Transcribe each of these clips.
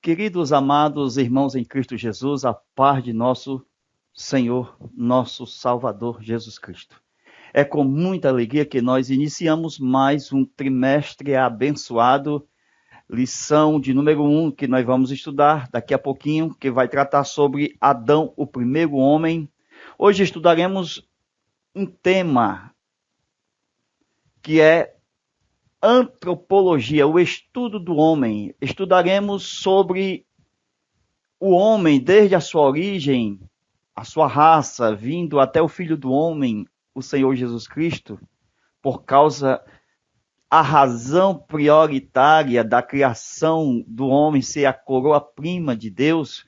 Queridos amados irmãos em Cristo Jesus, a paz de nosso Senhor, nosso Salvador Jesus Cristo. É com muita alegria que nós iniciamos mais um trimestre abençoado, lição de número 1 que nós vamos estudar daqui a pouquinho, que vai tratar sobre Adão, o primeiro homem. Hoje estudaremos um tema que é antropologia, o estudo do homem. Estudaremos sobre o homem desde a sua origem, a sua raça, vindo até o Filho do Homem, o Senhor Jesus Cristo, por causa a razão prioritária da criação do homem ser a coroa-prima de Deus.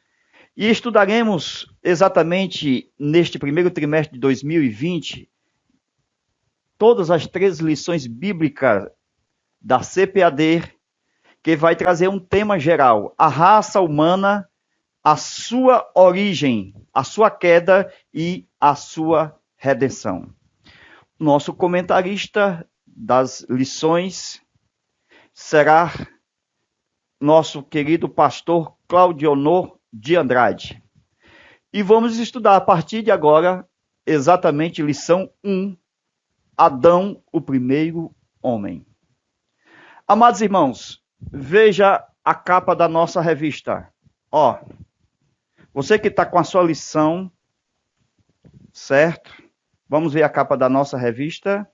E estudaremos exatamente neste primeiro trimestre de 2020 todas as 3 lições bíblicas da CPAD, que vai trazer um tema geral: a raça humana, a sua origem, a sua queda e a sua redenção. Nosso comentarista das lições será nosso querido pastor Claudionor de Andrade. E vamos estudar a partir de agora exatamente lição 1, Adão, o primeiro homem. Amados irmãos, veja a capa da nossa revista. Você que está com a sua lição, certo? Vamos ver a capa da nossa revista.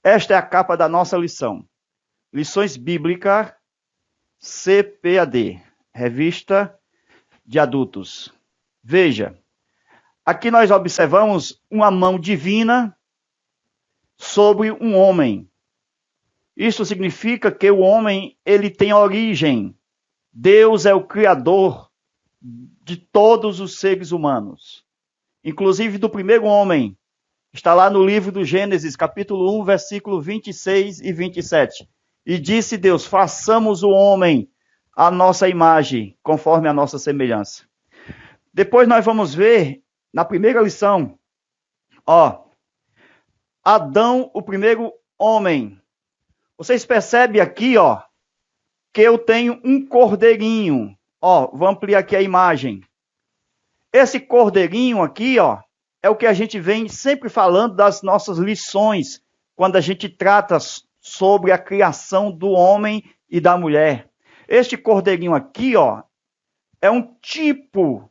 Esta é a capa da nossa lição. Lições Bíblicas, CPAD, Revista de Adultos. Veja, aqui nós observamos uma mão divina sobre um homem. Isso significa que o homem, ele tem origem. Deus é o criador de todos os seres humanos, inclusive do primeiro homem. Está lá no livro do Gênesis, capítulo 1, versículo 26 e 27. E disse Deus: façamos o homem à nossa imagem, conforme a nossa semelhança. Depois nós vamos ver, na primeira lição, Adão, o primeiro homem. Vocês percebem aqui, que eu tenho um cordeirinho. Vou ampliar aqui a imagem. Esse cordeirinho aqui, é o que a gente vem sempre falando das nossas lições, quando a gente trata sobre a criação do homem e da mulher. Este cordeirinho aqui, é um tipo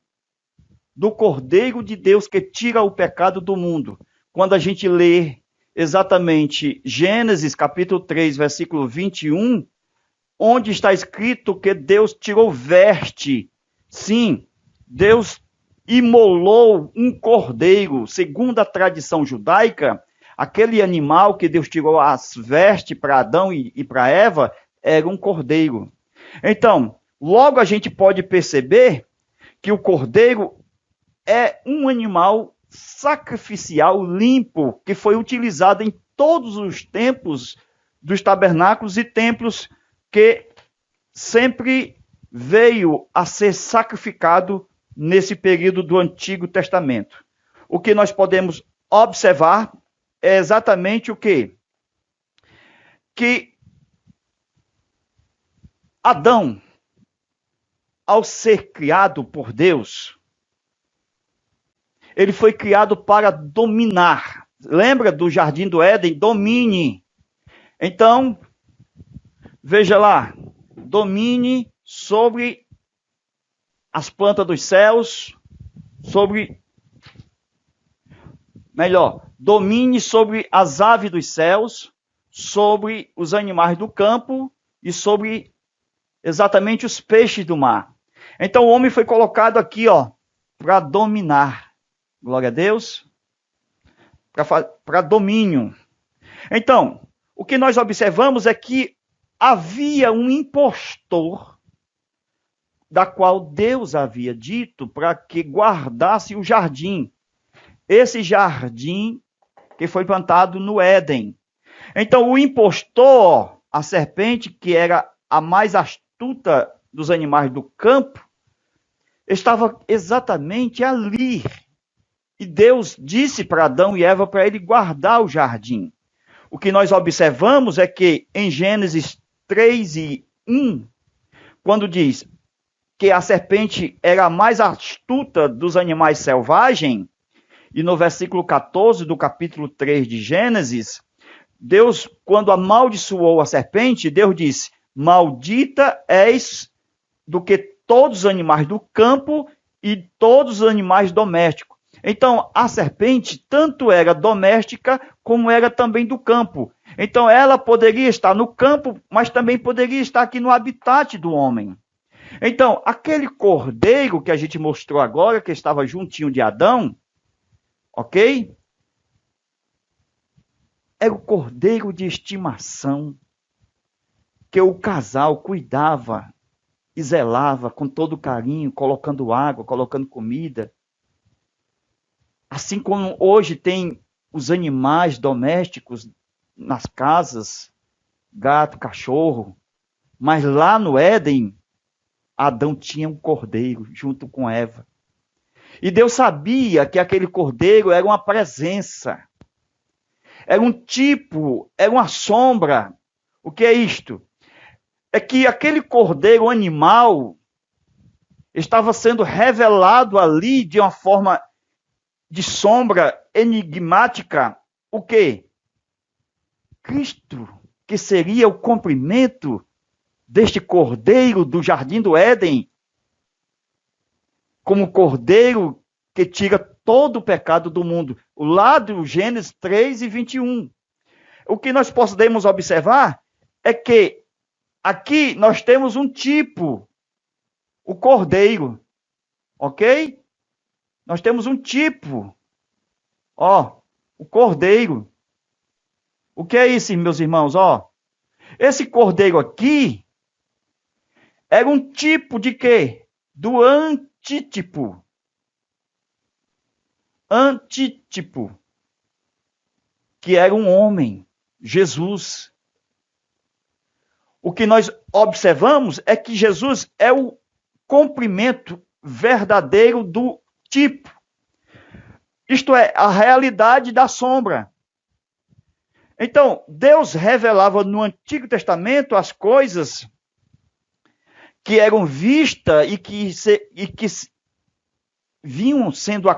do Cordeiro de Deus que tira o pecado do mundo. Quando a gente lê exatamente Gênesis capítulo 3, versículo 21, onde está escrito que Deus tirou veste. Sim, Deus imolou um cordeiro. Segundo a tradição judaica, aquele animal que Deus tirou as vestes para Adão e para Eva era um cordeiro. Então, logo a gente pode perceber que o cordeiro é um animal sacrificial limpo, que foi utilizado em todos os templos dos tabernáculos e templos, que sempre veio a ser sacrificado nesse período do Antigo Testamento. O que nós podemos observar é exatamente o quê? Que Adão, ao ser criado por Deus, ele foi criado para dominar. Lembra do Jardim do Éden? Domine. Então, veja lá, domine sobre as plantas dos céus, domine sobre as aves dos céus, sobre os animais do campo e sobre exatamente os peixes do mar. Então o homem foi colocado aqui, para dominar. Glória a Deus. Para domínio. Então, o que nós observamos é que havia um impostor, da qual Deus havia dito para que guardasse o jardim. Esse jardim que foi plantado no Éden. Então, o impostor, a serpente, que era a mais astuta dos animais do campo, estava exatamente ali, E Deus disse para Adão e Eva para ele guardar o jardim. O que nós observamos é que em Gênesis 3:1, quando diz que a serpente era a mais astuta dos animais selvagens, e no versículo 14 do capítulo 3 de Gênesis, Deus, quando amaldiçoou a serpente, Deus disse: maldita és do que todos os animais do campo e todos os animais domésticos. Então, a serpente tanto era doméstica como era também do campo. Então, ela poderia estar no campo, mas também poderia estar aqui no habitat do homem. Então, aquele cordeiro que a gente mostrou agora, que estava juntinho de Adão, ok? Era o cordeiro de estimação que o casal cuidava e zelava com todo carinho, colocando água, colocando comida. Assim como hoje tem os animais domésticos nas casas, gato, cachorro, mas lá no Éden, Adão tinha um cordeiro junto com Eva. E Deus sabia que aquele cordeiro era uma presença, era um tipo, era uma sombra. O que é isto? É que aquele cordeiro animal estava sendo revelado ali de uma forma de sombra enigmática. O quê? Cristo, que seria o cumprimento deste cordeiro do Jardim do Éden, como cordeiro que tira todo o pecado do mundo. O lado do Gênesis 3:21. O que nós podemos observar é que aqui nós temos um tipo, o cordeiro, ok? Nós temos um tipo, ó, o cordeiro. O que é isso, meus irmãos? Ó, esse cordeiro aqui era um tipo de quê? Do antítipo. Antítipo. Que era um homem, Jesus. O que nós observamos é que Jesus é o cumprimento verdadeiro do tipo. Isto é, a realidade da sombra. Então, Deus revelava no Antigo Testamento as coisas que eram vistas e que vinham sendo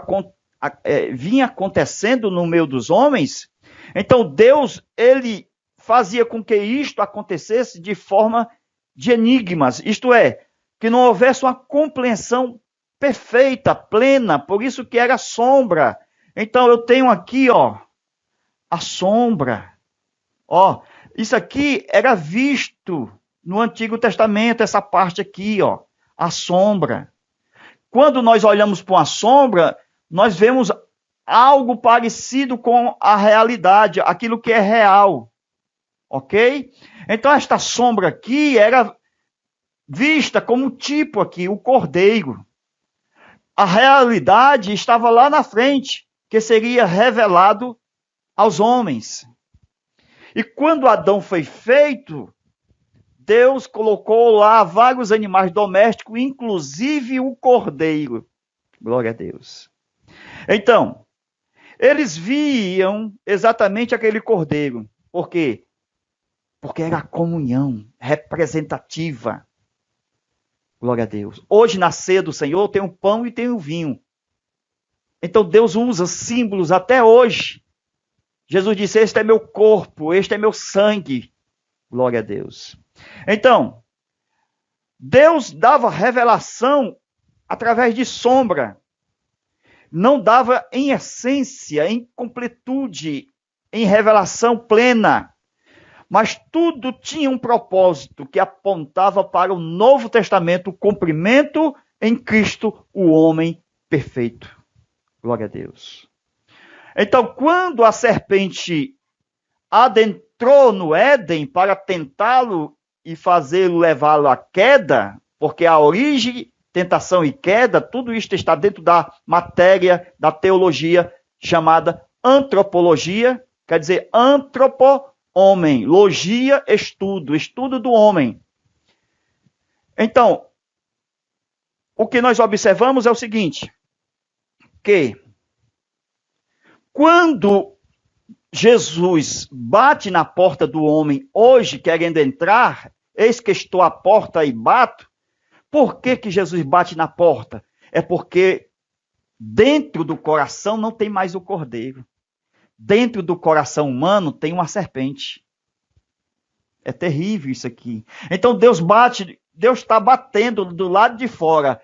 vinha acontecendo no meio dos homens. Então, Deus, ele fazia com que isto acontecesse de forma de enigmas, isto é, que não houvesse uma compreensão perfeita, plena, por isso que era sombra. Então, eu tenho aqui, ó, a sombra. Ó, isso aqui era visto no Antigo Testamento, essa parte aqui, ó, a sombra. Quando nós olhamos para uma sombra, nós vemos algo parecido com a realidade, aquilo que é real. Ok? Então, esta sombra aqui era vista como tipo aqui, o cordeiro. A realidade estava lá na frente, que seria revelado aos homens. E quando Adão foi feito, Deus colocou lá vários animais domésticos, inclusive o cordeiro. Glória a Deus. Então, eles viam exatamente aquele cordeiro. Por quê? Porque era a comunhão representativa. Glória a Deus. Hoje, na ceia do Senhor, tem o pão e tem o vinho. Então, Deus usa símbolos até hoje. Jesus disse, este é meu corpo, este é meu sangue. Glória a Deus. Então, Deus dava revelação através de sombra. Não dava em essência, em completude, em revelação plena. Mas tudo tinha um propósito que apontava para o Novo Testamento, o cumprimento em Cristo, o homem perfeito. Glória a Deus. Então, quando a serpente adentrou no Éden para tentá-lo e fazê-lo levá-lo à queda, porque a origem, tentação e queda, tudo isso está dentro da matéria da teologia chamada antropologia, quer dizer, homem, logia, estudo do homem. Então, o que nós observamos é o seguinte, que quando Jesus bate na porta do homem hoje, querendo entrar, eis que estou à porta e bato. Por que que Jesus bate na porta? É porque dentro do coração não tem mais o cordeiro. Dentro do coração humano tem uma serpente. É terrível isso aqui. Então Deus está batendo do lado de fora.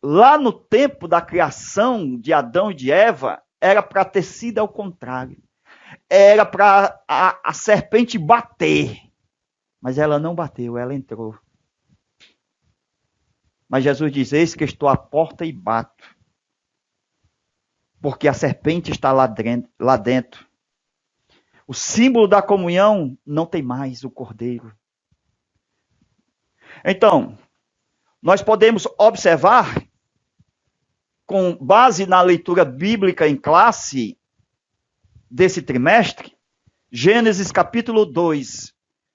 Lá no tempo da criação de Adão e de Eva, era para ter sido ao contrário. Era para a serpente bater. Mas ela não bateu, ela entrou. Mas Jesus diz, eis que estou à porta e bato. Porque a serpente está lá dentro. O símbolo da comunhão não tem mais o cordeiro. Então, nós podemos observar, com base na leitura bíblica em classe desse trimestre, Gênesis capítulo 2,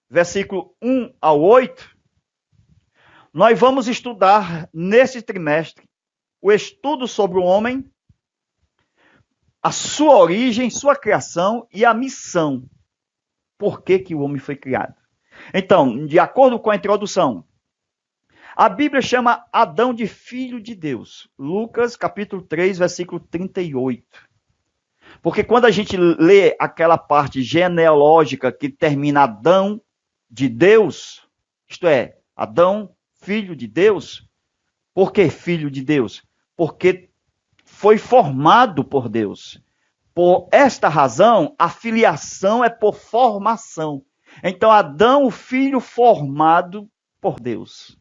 versículo 1 ao 8, nós vamos estudar nesse trimestre o estudo sobre o homem, a sua origem, sua criação e a missão. Por que que o homem foi criado? Então, de acordo com a introdução, a Bíblia chama Adão de filho de Deus. Lucas, capítulo 3, versículo 38. Porque quando a gente lê aquela parte genealógica que termina Adão de Deus, isto é, Adão, filho de Deus, por que filho de Deus? Porque foi formado por Deus. Por esta razão, a filiação é por formação. Então, Adão, o filho formado por Deus.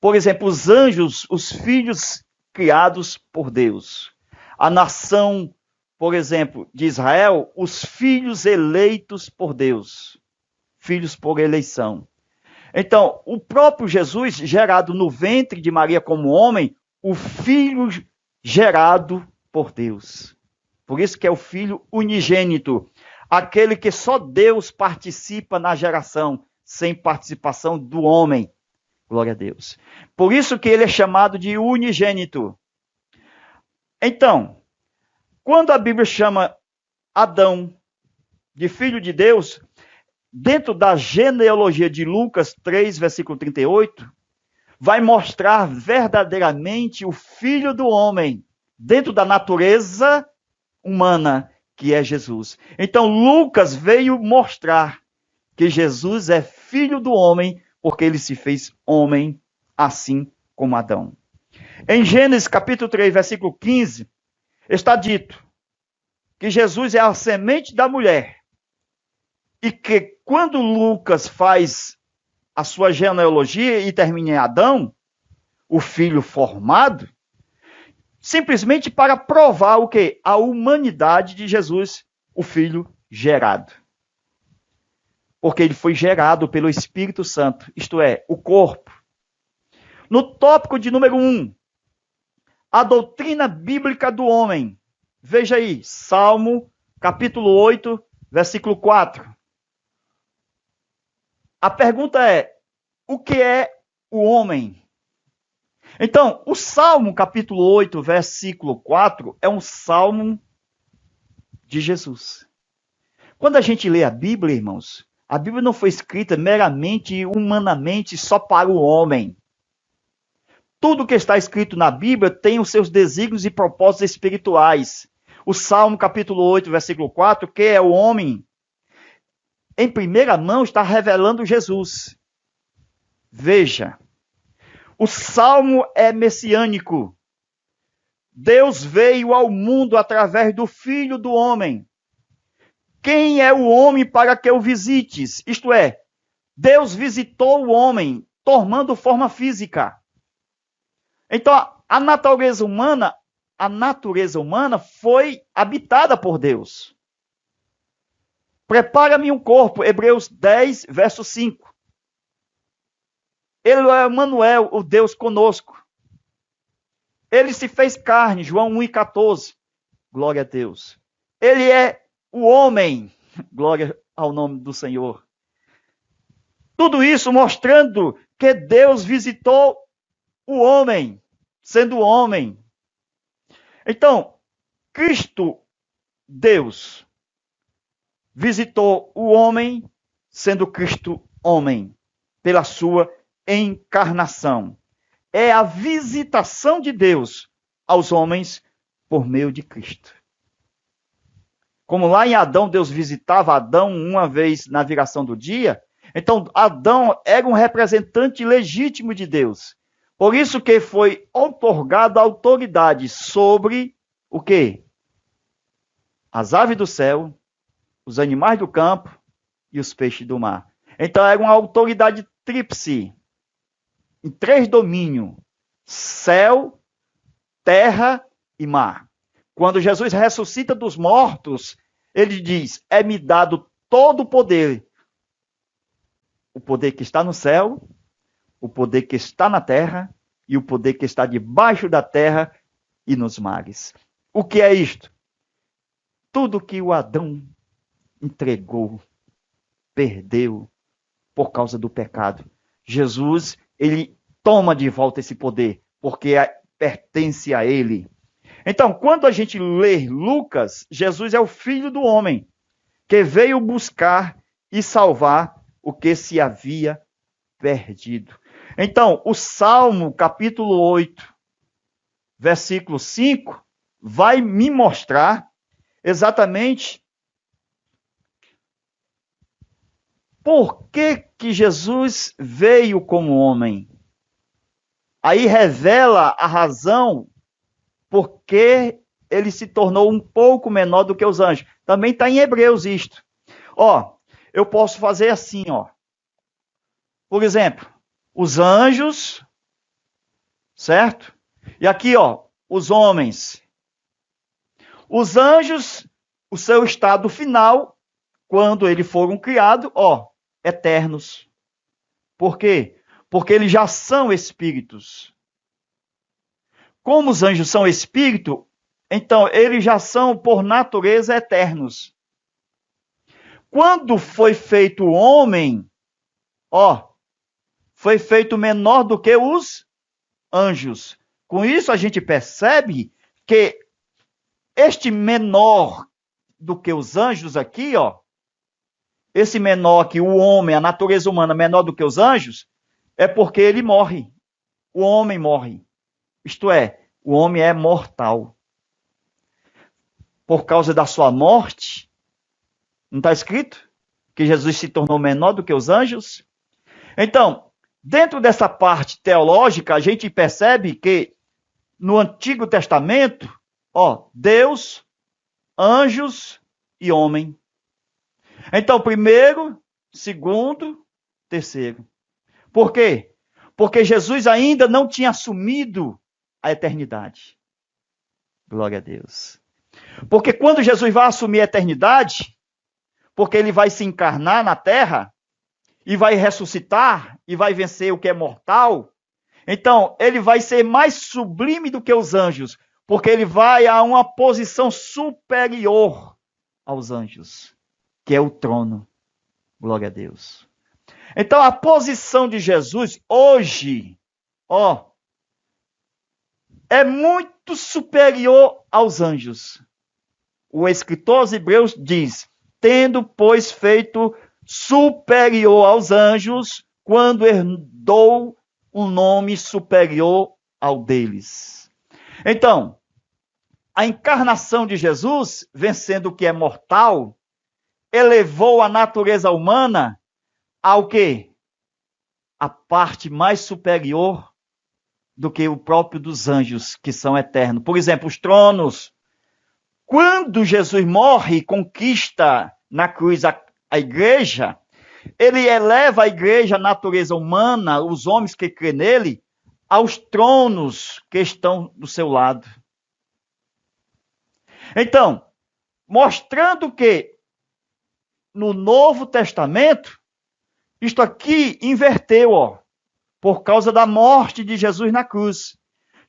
Por exemplo, os anjos, os filhos criados por Deus. A nação, por exemplo, de Israel, os filhos eleitos por Deus. Filhos por eleição. Então, o próprio Jesus, gerado no ventre de Maria como homem, o filho gerado por Deus. Por isso que é o filho unigênito, aquele que só Deus participa na geração, sem participação do homem. Glória a Deus. Por isso que ele é chamado de unigênito. Então, quando a Bíblia chama Adão de filho de Deus, dentro da genealogia de Lucas 3, versículo 38, vai mostrar verdadeiramente o filho do homem, dentro da natureza humana, que é Jesus. Então, Lucas veio mostrar que Jesus é filho do homem, porque ele se fez homem, assim como Adão. Em Gênesis capítulo 3, versículo 15, está dito que Jesus é a semente da mulher. E que quando Lucas faz a sua genealogia e termina em Adão, o filho formado, simplesmente para provar o quê? A humanidade de Jesus, o filho gerado. Porque ele foi gerado pelo Espírito Santo, isto é, o corpo. No tópico de número 1, a doutrina bíblica do homem. Veja aí, Salmo, capítulo 8, versículo 4. A pergunta é, o que é o homem? Então, o Salmo, capítulo 8, versículo 4, é um salmo de Jesus. Quando a gente lê a Bíblia, irmãos, a Bíblia não foi escrita meramente, humanamente, só para o homem. Tudo que está escrito na Bíblia tem os seus desígnios e propósitos espirituais. O Salmo, capítulo 8, versículo 4, que é o homem, em primeira mão, está revelando Jesus. Veja, o Salmo é messiânico. Deus veio ao mundo através do Filho do Homem. Quem é o homem para que o visites? Isto é, Deus visitou o homem, tomando forma física. Então, a natureza humana foi habitada por Deus. Prepara-me um corpo, Hebreus 10, verso 5. Ele é Emmanuel, o Deus conosco. Ele se fez carne, João 1,14. Glória a Deus. Ele é o homem, glória ao nome do Senhor. Tudo isso mostrando que Deus visitou o homem, sendo homem. Então, Cristo, Deus, visitou o homem, sendo Cristo homem, pela sua encarnação. É a visitação de Deus aos homens por meio de Cristo. Como lá em Adão, Deus visitava Adão uma vez na viração do dia, então Adão era um representante legítimo de Deus. Por isso que foi outorgada autoridade sobre o quê? As aves do céu, os animais do campo e os peixes do mar. Então era uma autoridade tríplice, em 3 domínios: céu, terra e mar. Quando Jesus ressuscita dos mortos, ele diz: é-me dado todo o poder que está no céu, o poder que está na terra e o poder que está debaixo da terra e nos mares. O que é isto? Tudo que o Adão entregou, perdeu por causa do pecado. Jesus, ele toma de volta esse poder, porque pertence a ele. Então, quando a gente lê Lucas, Jesus é o Filho do homem, que veio buscar e salvar o que se havia perdido. Então, o Salmo, capítulo 8, versículo 5, vai me mostrar exatamente por que Jesus veio como homem. Aí revela a razão por que ele se tornou um pouco menor do que os anjos. Também está em Hebreus isto. Ó, eu posso fazer assim, ó. Por exemplo, os anjos, certo? E aqui, ó, os homens. Os anjos, o seu estado final, quando eles foram criados, ó, eternos. Por quê? Porque eles já são espíritos. Como os anjos são espírito, então eles já são, por natureza, eternos. Quando foi feito o homem, ó, foi feito menor do que os anjos. Com isso a gente percebe que este menor do que os anjos aqui, ó, esse menor aqui, o homem, a natureza humana menor do que os anjos, é porque ele morre. O homem morre. Isto é, o homem é mortal. Por causa da sua morte, não está escrito que Jesus se tornou menor do que os anjos? Então, dentro dessa parte teológica, a gente percebe que no Antigo Testamento, ó, Deus, anjos e homem. Então, primeiro, segundo, terceiro. Por quê? Porque Jesus ainda não tinha assumido a eternidade. Glória a Deus. Porque quando Jesus vai assumir a eternidade, porque ele vai se encarnar na terra, e vai ressuscitar, e vai vencer o que é mortal, então ele vai ser mais sublime do que os anjos, porque ele vai a uma posição superior aos anjos, que é o trono. Glória a Deus. Então a posição de Jesus hoje, ó, é muito superior aos anjos. O escritor aos Hebreus diz: tendo, pois, feito superior aos anjos, quando herdou um nome superior ao deles. Então, a encarnação de Jesus, vencendo o que é mortal, elevou a natureza humana ao quê? A parte mais superior do que o próprio dos anjos, que são eternos. Por exemplo, os tronos. Quando Jesus morre e conquista na cruz a igreja, ele eleva a igreja, a natureza humana, os homens que crêem nele, aos tronos que estão do seu lado. Então, mostrando que no Novo Testamento, isto aqui inverteu, ó, por causa da morte de Jesus na cruz.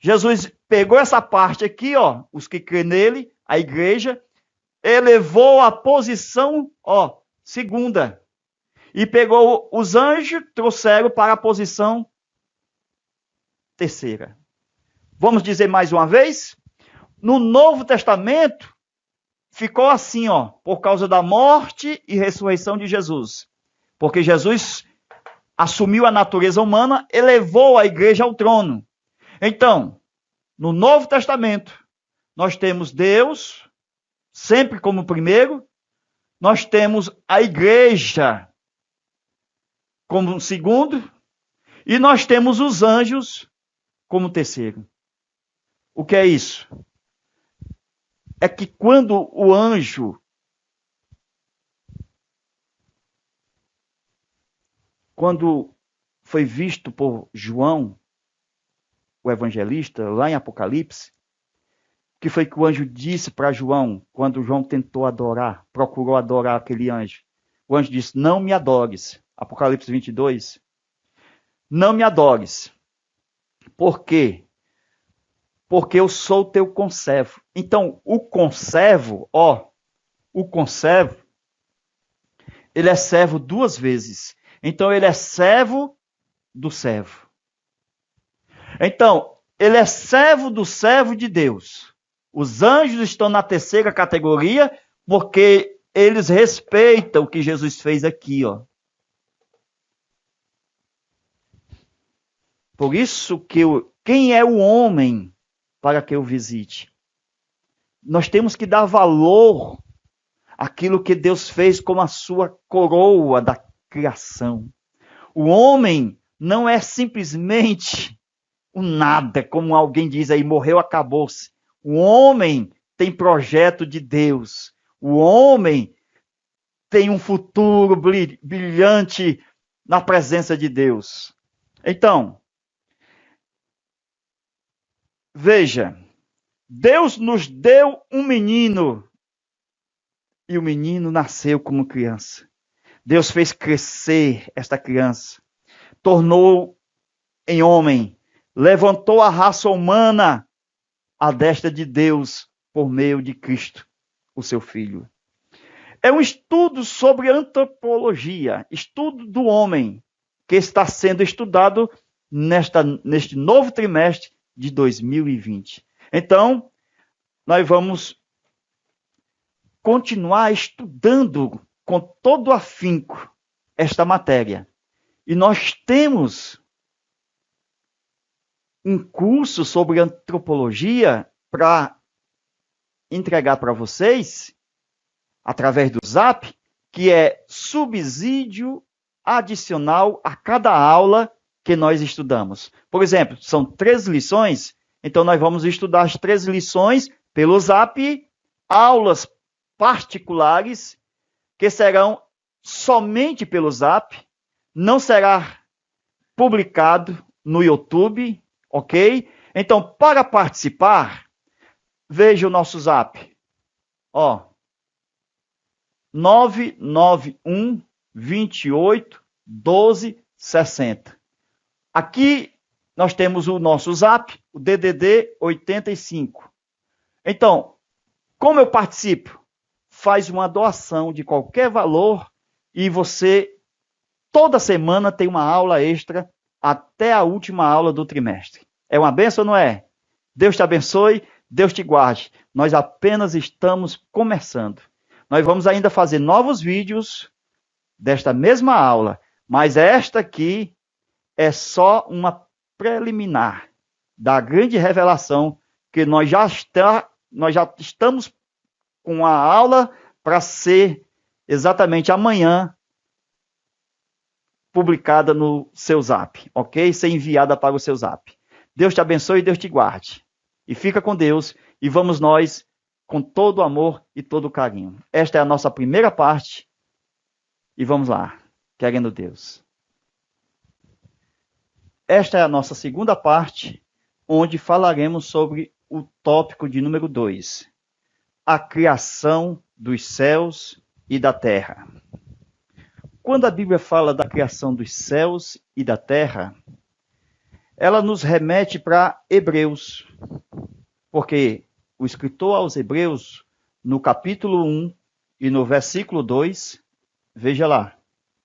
Jesus pegou essa parte aqui, ó, os que crêem nele, a igreja, elevou a posição, ó, segunda. E pegou os anjos, trouxeram para a posição terceira. Vamos dizer mais uma vez? No Novo Testamento, ficou assim, ó, por causa da morte e ressurreição de Jesus. Porque Jesus assumiu a natureza humana, elevou a igreja ao trono. Então, no Novo Testamento, nós temos Deus, sempre como primeiro, nós temos a igreja como segundo, e nós temos os anjos como terceiro. O que é isso? É que quando o anjo foi visto por João, o evangelista, lá em Apocalipse, o que foi que o anjo disse para João, quando João tentou adorar, procurou adorar aquele anjo? O anjo disse, não me adores. Apocalipse 22. Não me adores. Por quê? Porque eu sou teu conservo. Então, o conservo, ele é servo duas vezes. Então, ele é servo do servo. Então, ele é servo do servo de Deus. Os anjos estão na terceira categoria, porque eles respeitam o que Jesus fez aqui, ó. Por isso que quem é o homem para que eu visite? Nós temos que dar valor àquilo que Deus fez como a sua coroa da criação. O homem não é simplesmente um nada, como alguém diz aí, morreu, acabou-se. O homem tem projeto de Deus. O homem tem um futuro brilhante na presença de Deus. Então, veja, Deus nos deu um menino e o menino nasceu como criança. Deus fez crescer esta criança, tornou em homem, levantou a raça humana à destra de Deus por meio de Cristo, o seu Filho. É um estudo sobre antropologia, estudo do homem, que está sendo estudado neste novo trimestre de 2020. Então, nós vamos continuar estudando com todo afinco esta matéria. E nós temos um curso sobre antropologia para entregar para vocês, através do Zap, que é subsídio adicional a cada aula que nós estudamos. Por exemplo, são 3 lições, então nós vamos estudar as 3 lições pelo Zap, aulas particulares, que serão somente pelo Zap, não será publicado no YouTube, ok? Então, para participar, veja o nosso Zap. Ó, 991 28 12 60. Aqui nós temos o nosso Zap, o DDD 85. Então, como eu participo? Faz uma doação de qualquer valor e você, toda semana, tem uma aula extra até a última aula do trimestre. É uma bênção, não é? Deus te abençoe, Deus te guarde. Nós apenas estamos começando. Nós vamos ainda fazer novos vídeos desta mesma aula, mas esta aqui é só uma preliminar da grande revelação que nós já estamos com a aula para ser exatamente amanhã publicada no seu Zap, ok? Ser enviada para o seu Zap. Deus te abençoe e Deus te guarde. E fica com Deus e vamos nós com todo o amor e todo o carinho. Esta é a nossa primeira parte e vamos lá, querendo Deus. Esta é a nossa segunda parte, onde falaremos sobre o tópico de número 2, a criação dos céus e da terra. Quando a Bíblia fala da criação dos céus e da terra, ela nos remete para Hebreus, porque o escritor aos Hebreus, no capítulo 1 e no versículo 2, veja lá,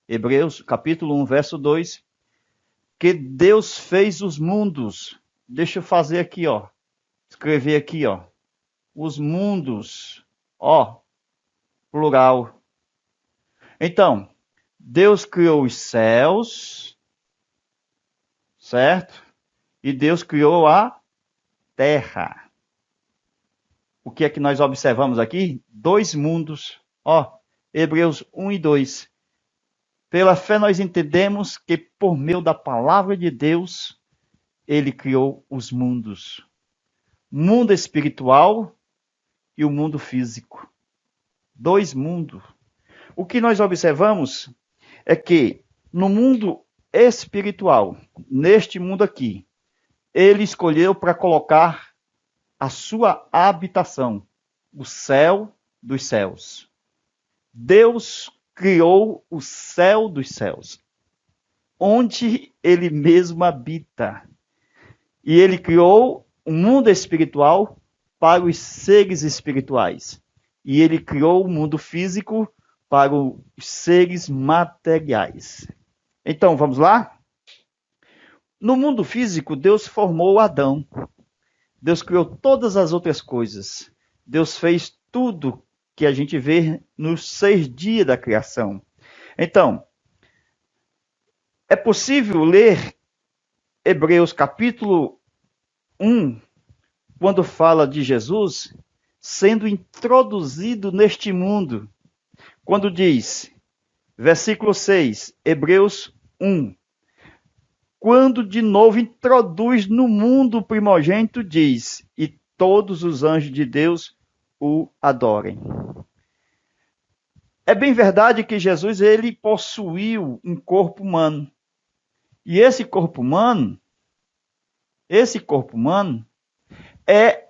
Hebreus, capítulo 1, verso 2, que Deus fez os mundos. Deixa eu fazer aqui, ó. Escrever aqui, ó. os mundos. Ó, plural. Então, Deus criou os céus, certo? E Deus criou a terra. O que é que nós observamos aqui? 2 mundos. Ó, Hebreus 1 e 2. Pela fé nós entendemos que por meio da palavra de Deus, ele criou os mundos. Mundo espiritual e o mundo físico. 2 mundos. O que nós observamos é que no mundo espiritual, neste mundo aqui, ele escolheu para colocar a sua habitação, o céu dos céus. Deus criou o céu dos céus, onde ele mesmo habita. E ele criou o mundo espiritual para os seres espirituais. E ele criou o mundo físico para os seres materiais. Então, vamos lá? No mundo físico, Deus formou Adão. Deus criou todas as outras coisas. Deus fez tudo que a gente vê nos 6 dias da criação. Então, é possível ler Hebreus capítulo 1, quando fala de Jesus sendo introduzido neste mundo. Quando diz, versículo 6, Hebreus 1, quando de novo introduz no mundo o primogênito, diz, e todos os anjos de Deus o adorem. É bem verdade que Jesus ele possuiu um corpo humano. E esse corpo humano é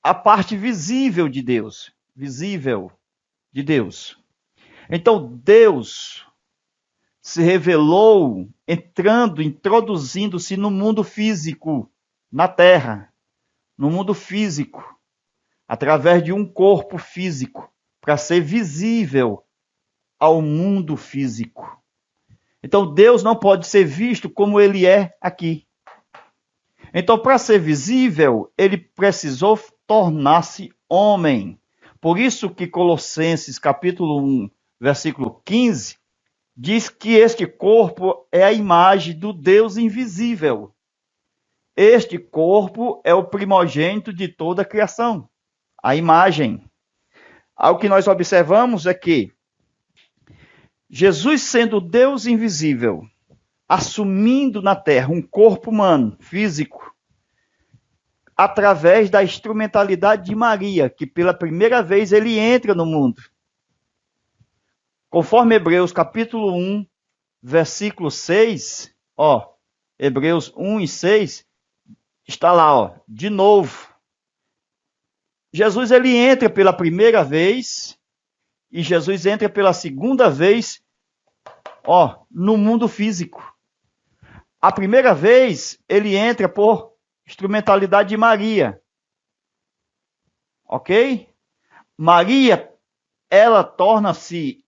a parte visível de Deus. Então Deus se revelou introduzindo-se no mundo físico, na terra, no mundo físico, através de um corpo físico, para ser visível ao mundo físico. Então Deus não pode ser visto como ele é aqui. Então, para ser visível, ele precisou tornar-se homem. Por isso que Colossenses capítulo 1, versículo 15, diz que este corpo é a imagem do Deus invisível. Este corpo é o primogênito de toda a criação, a imagem. Algo que nós observamos é que Jesus, sendo Deus invisível, assumindo na terra um corpo humano, físico, através da instrumentalidade de Maria, que pela primeira vez ele entra no mundo. Conforme Hebreus capítulo 1, versículo 6, Hebreus 1 e 6, está lá, de novo. Jesus ele entra pela primeira vez e Jesus entra pela segunda vez, no mundo físico. A primeira vez ele entra por instrumentalidade de Maria. Ok? Maria, ela torna-se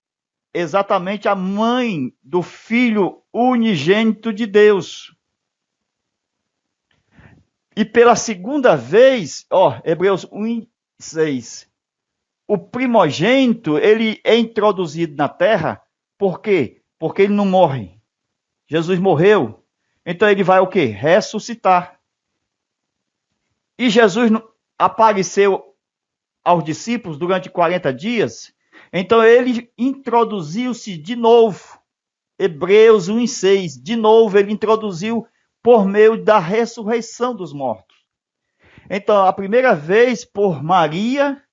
exatamente a mãe do Filho unigênito de Deus. E pela segunda vez, Hebreus 1:6, o primogênito, ele é introduzido na terra, por quê? Porque ele não morre. Jesus morreu, então ele vai o quê? Ressuscitar. E Jesus apareceu aos discípulos durante 40 dias, então ele introduziu-se de novo. Hebreus 1:6, de novo ele introduziu por meio da ressurreição dos mortos. Então, a primeira vez por Maria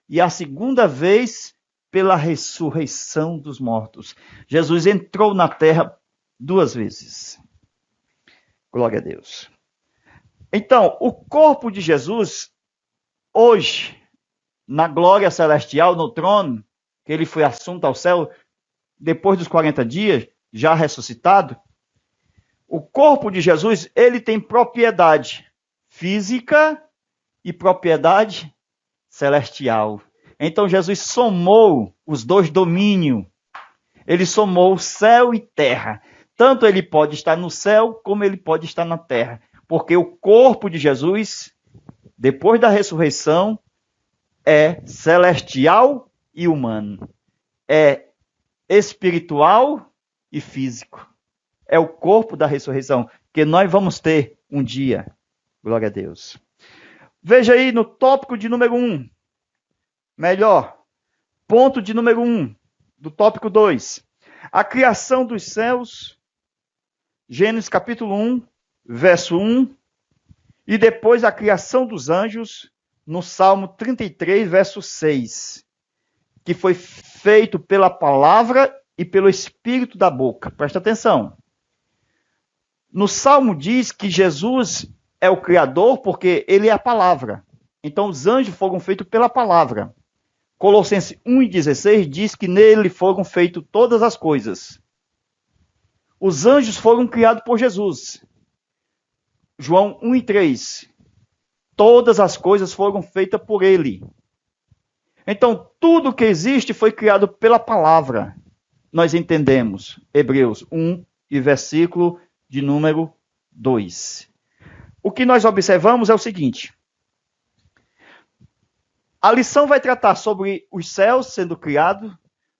e a segunda vez pela ressurreição dos mortos. Jesus entrou na terra 2 vezes. Glória a Deus. Então, o corpo de Jesus, hoje, na glória celestial, no trono, que ele foi assunto ao céu, depois dos 40 dias, já ressuscitado, o corpo de Jesus, ele tem propriedade física e propriedade celestial. Então, Jesus somou os 2 domínios. Ele somou céu e terra. Tanto ele pode estar no céu, como ele pode estar na terra. Porque o corpo de Jesus depois da ressurreição, é celestial e humano. É espiritual e físico. É o corpo da ressurreição que nós vamos ter um dia. Glória a Deus. Veja aí no tópico de número 1. Melhor, ponto de número 1, do tópico 2. A criação dos céus, Gênesis capítulo 1, verso 1. E depois a criação dos anjos, no Salmo 33, verso 6. Que foi feito pela palavra e pelo espírito da boca. Presta atenção. No Salmo diz que Jesus é o Criador porque ele é a palavra. Então os anjos foram feitos pela palavra. Colossenses 1,16 diz que nele foram feitas todas as coisas. Os anjos foram criados por Jesus. João 1,3. Todas as coisas foram feitas por ele. Então, tudo que existe foi criado pela palavra. Nós entendemos. Hebreus 1 e versículo de número 2. O que nós observamos é o seguinte. A lição vai tratar sobre os céus sendo criados,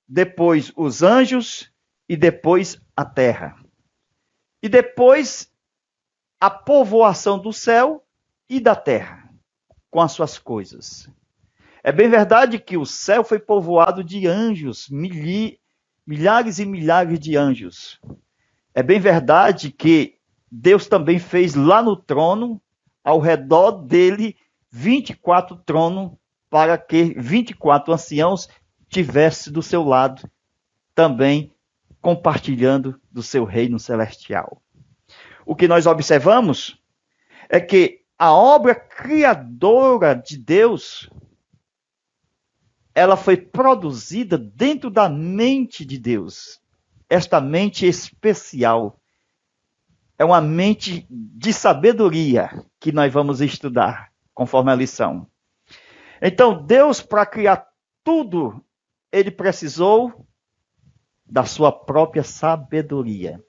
depois os anjos e depois a terra. E depois a povoação do céu e da terra, com as suas coisas. É bem verdade que o céu foi povoado de anjos, milhares e milhares de anjos. É bem verdade que Deus também fez lá no trono, ao redor dele, 24 tronos, para que 24 anciãos tivessem do seu lado, também compartilhando do seu reino celestial. O que nós observamos é que a obra criadora de Deus, ela foi produzida dentro da mente de Deus. Esta mente especial é uma mente de sabedoria que nós vamos estudar, conforme a lição. Então, Deus, para criar tudo, ele precisou da sua própria sabedoria.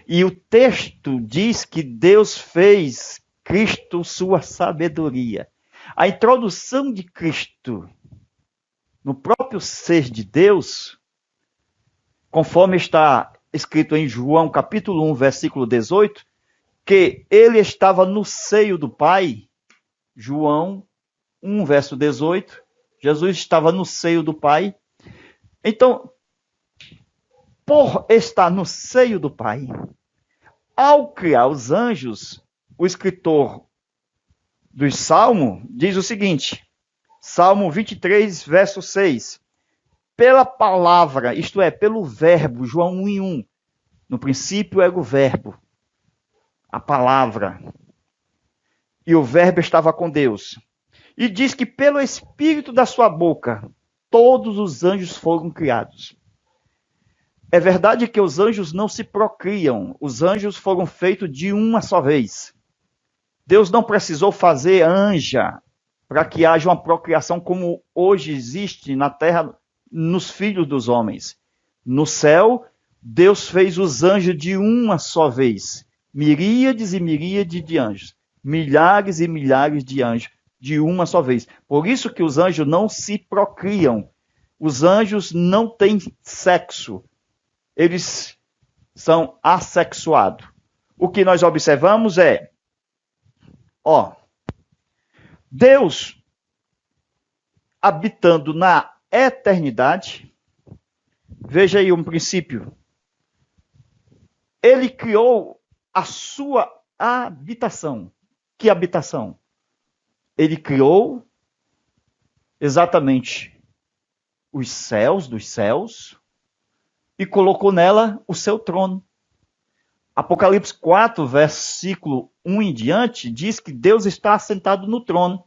E o texto diz que Deus fez Cristo sua sabedoria. A introdução de Cristo no próprio ser de Deus, conforme está escrito em João capítulo 1, versículo 18, que ele estava no seio do Pai. João 1, verso 18, Jesus estava no seio do Pai. Então, por estar no seio do Pai, ao criar os anjos, o escritor dos Salmos diz o seguinte, Salmo 23, verso 6, pela palavra, isto é, pelo verbo, João 1:1, no princípio era o verbo, a palavra, e o verbo estava com Deus. E diz que pelo espírito da sua boca, todos os anjos foram criados. É verdade que os anjos não se procriam, os anjos foram feitos de uma só vez. Deus não precisou fazer anja para que haja uma procriação como hoje existe na terra nos filhos dos homens. No céu, Deus fez os anjos de uma só vez. Miríades e miríades de anjos. Milhares e milhares de anjos de uma só vez. Por isso que os anjos não se procriam. Os anjos não têm sexo. Eles são assexuados. O que nós observamos é, Deus habitando na eternidade, veja aí um princípio, ele criou a sua habitação. Que habitação? Ele criou exatamente os céus dos céus e colocou nela o seu trono. Apocalipse 4, versículo 1 em diante, diz que Deus está assentado no trono.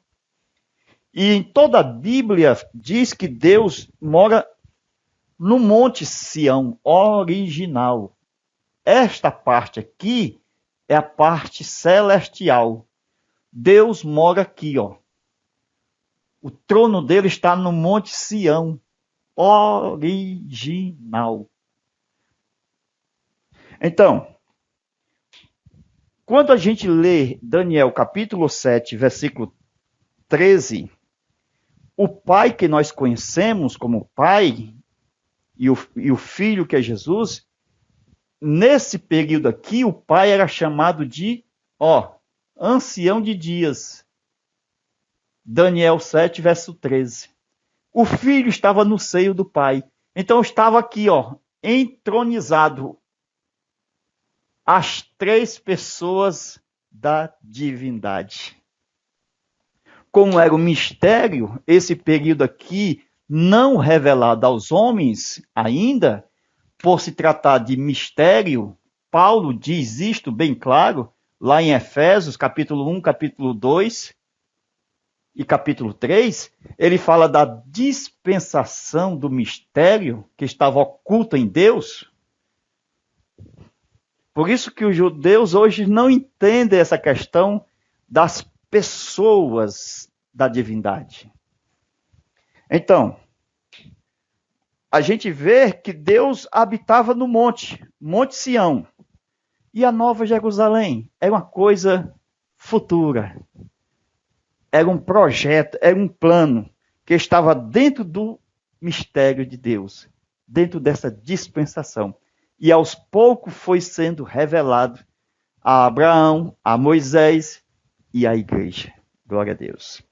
E em toda a Bíblia diz que Deus mora no Monte Sião original. Esta parte aqui é a parte celestial. Deus mora aqui, O trono dele está no Monte Sião original. Então, quando a gente lê Daniel capítulo 7, versículo 13, o Pai que nós conhecemos como Pai, e o Filho que é Jesus, nesse período aqui, o Pai era chamado de, ancião de dias. Daniel 7, verso 13. O Filho estava no seio do Pai. Então estava aqui, entronizado as três pessoas da divindade. Como era o mistério, esse período aqui, não revelado aos homens ainda, por se tratar de mistério, Paulo diz isto bem claro, lá em Efésios, capítulo 1, capítulo 2 e capítulo 3, ele fala da dispensação do mistério que estava oculto em Deus. Por isso que os judeus hoje não entendem essa questão das pessoas da divindade. Então, a gente vê que Deus habitava no Monte Sião. E a Nova Jerusalém era uma coisa futura. Era um projeto, era um plano que estava dentro do mistério de Deus, dentro dessa dispensação. E aos poucos foi sendo revelado a Abraão, a Moisés e à igreja. Glória a Deus.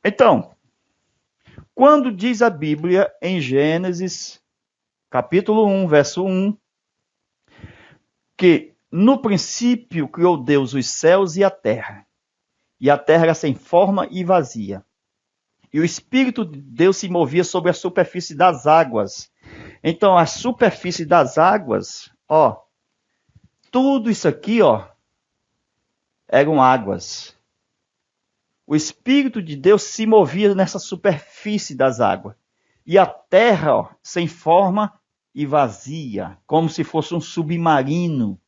Então, quando diz a Bíblia em Gênesis, capítulo 1, verso 1, que no princípio criou Deus os céus e a terra era sem forma e vazia. E o Espírito de Deus se movia sobre a superfície das águas. Então, a superfície das águas, tudo isso aqui, eram águas. O Espírito de Deus se movia nessa superfície das águas. E a terra, sem forma e vazia, como se fosse um submarino,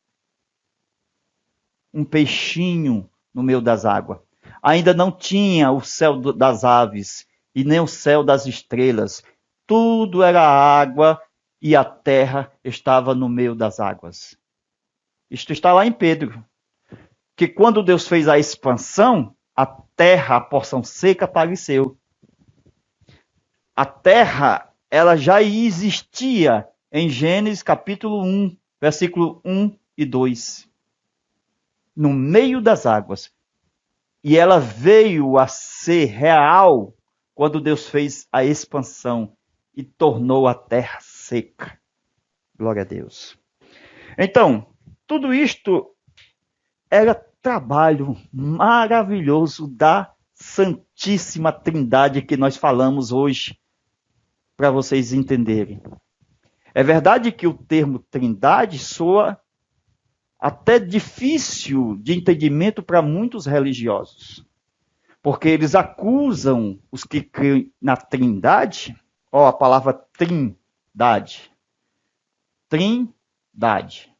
um peixinho no meio das águas. Ainda não tinha o céu das aves e nem o céu das estrelas. Tudo era água e a terra estava no meio das águas. Isto está lá em Pedro. Que quando Deus fez a expansão, a terra, a porção seca, apareceu. A terra, ela já existia em Gênesis capítulo 1, versículo 1 e 2. No meio das águas. E ela veio a ser real quando Deus fez a expansão e tornou a terra seca. Glória a Deus. Então, tudo isto era trabalho maravilhoso da Santíssima Trindade que nós falamos hoje, para vocês entenderem. É verdade que o termo Trindade soa até difícil de entendimento para muitos religiosos, porque eles acusam os que creem na Trindade, a palavra Trindade. Trindade.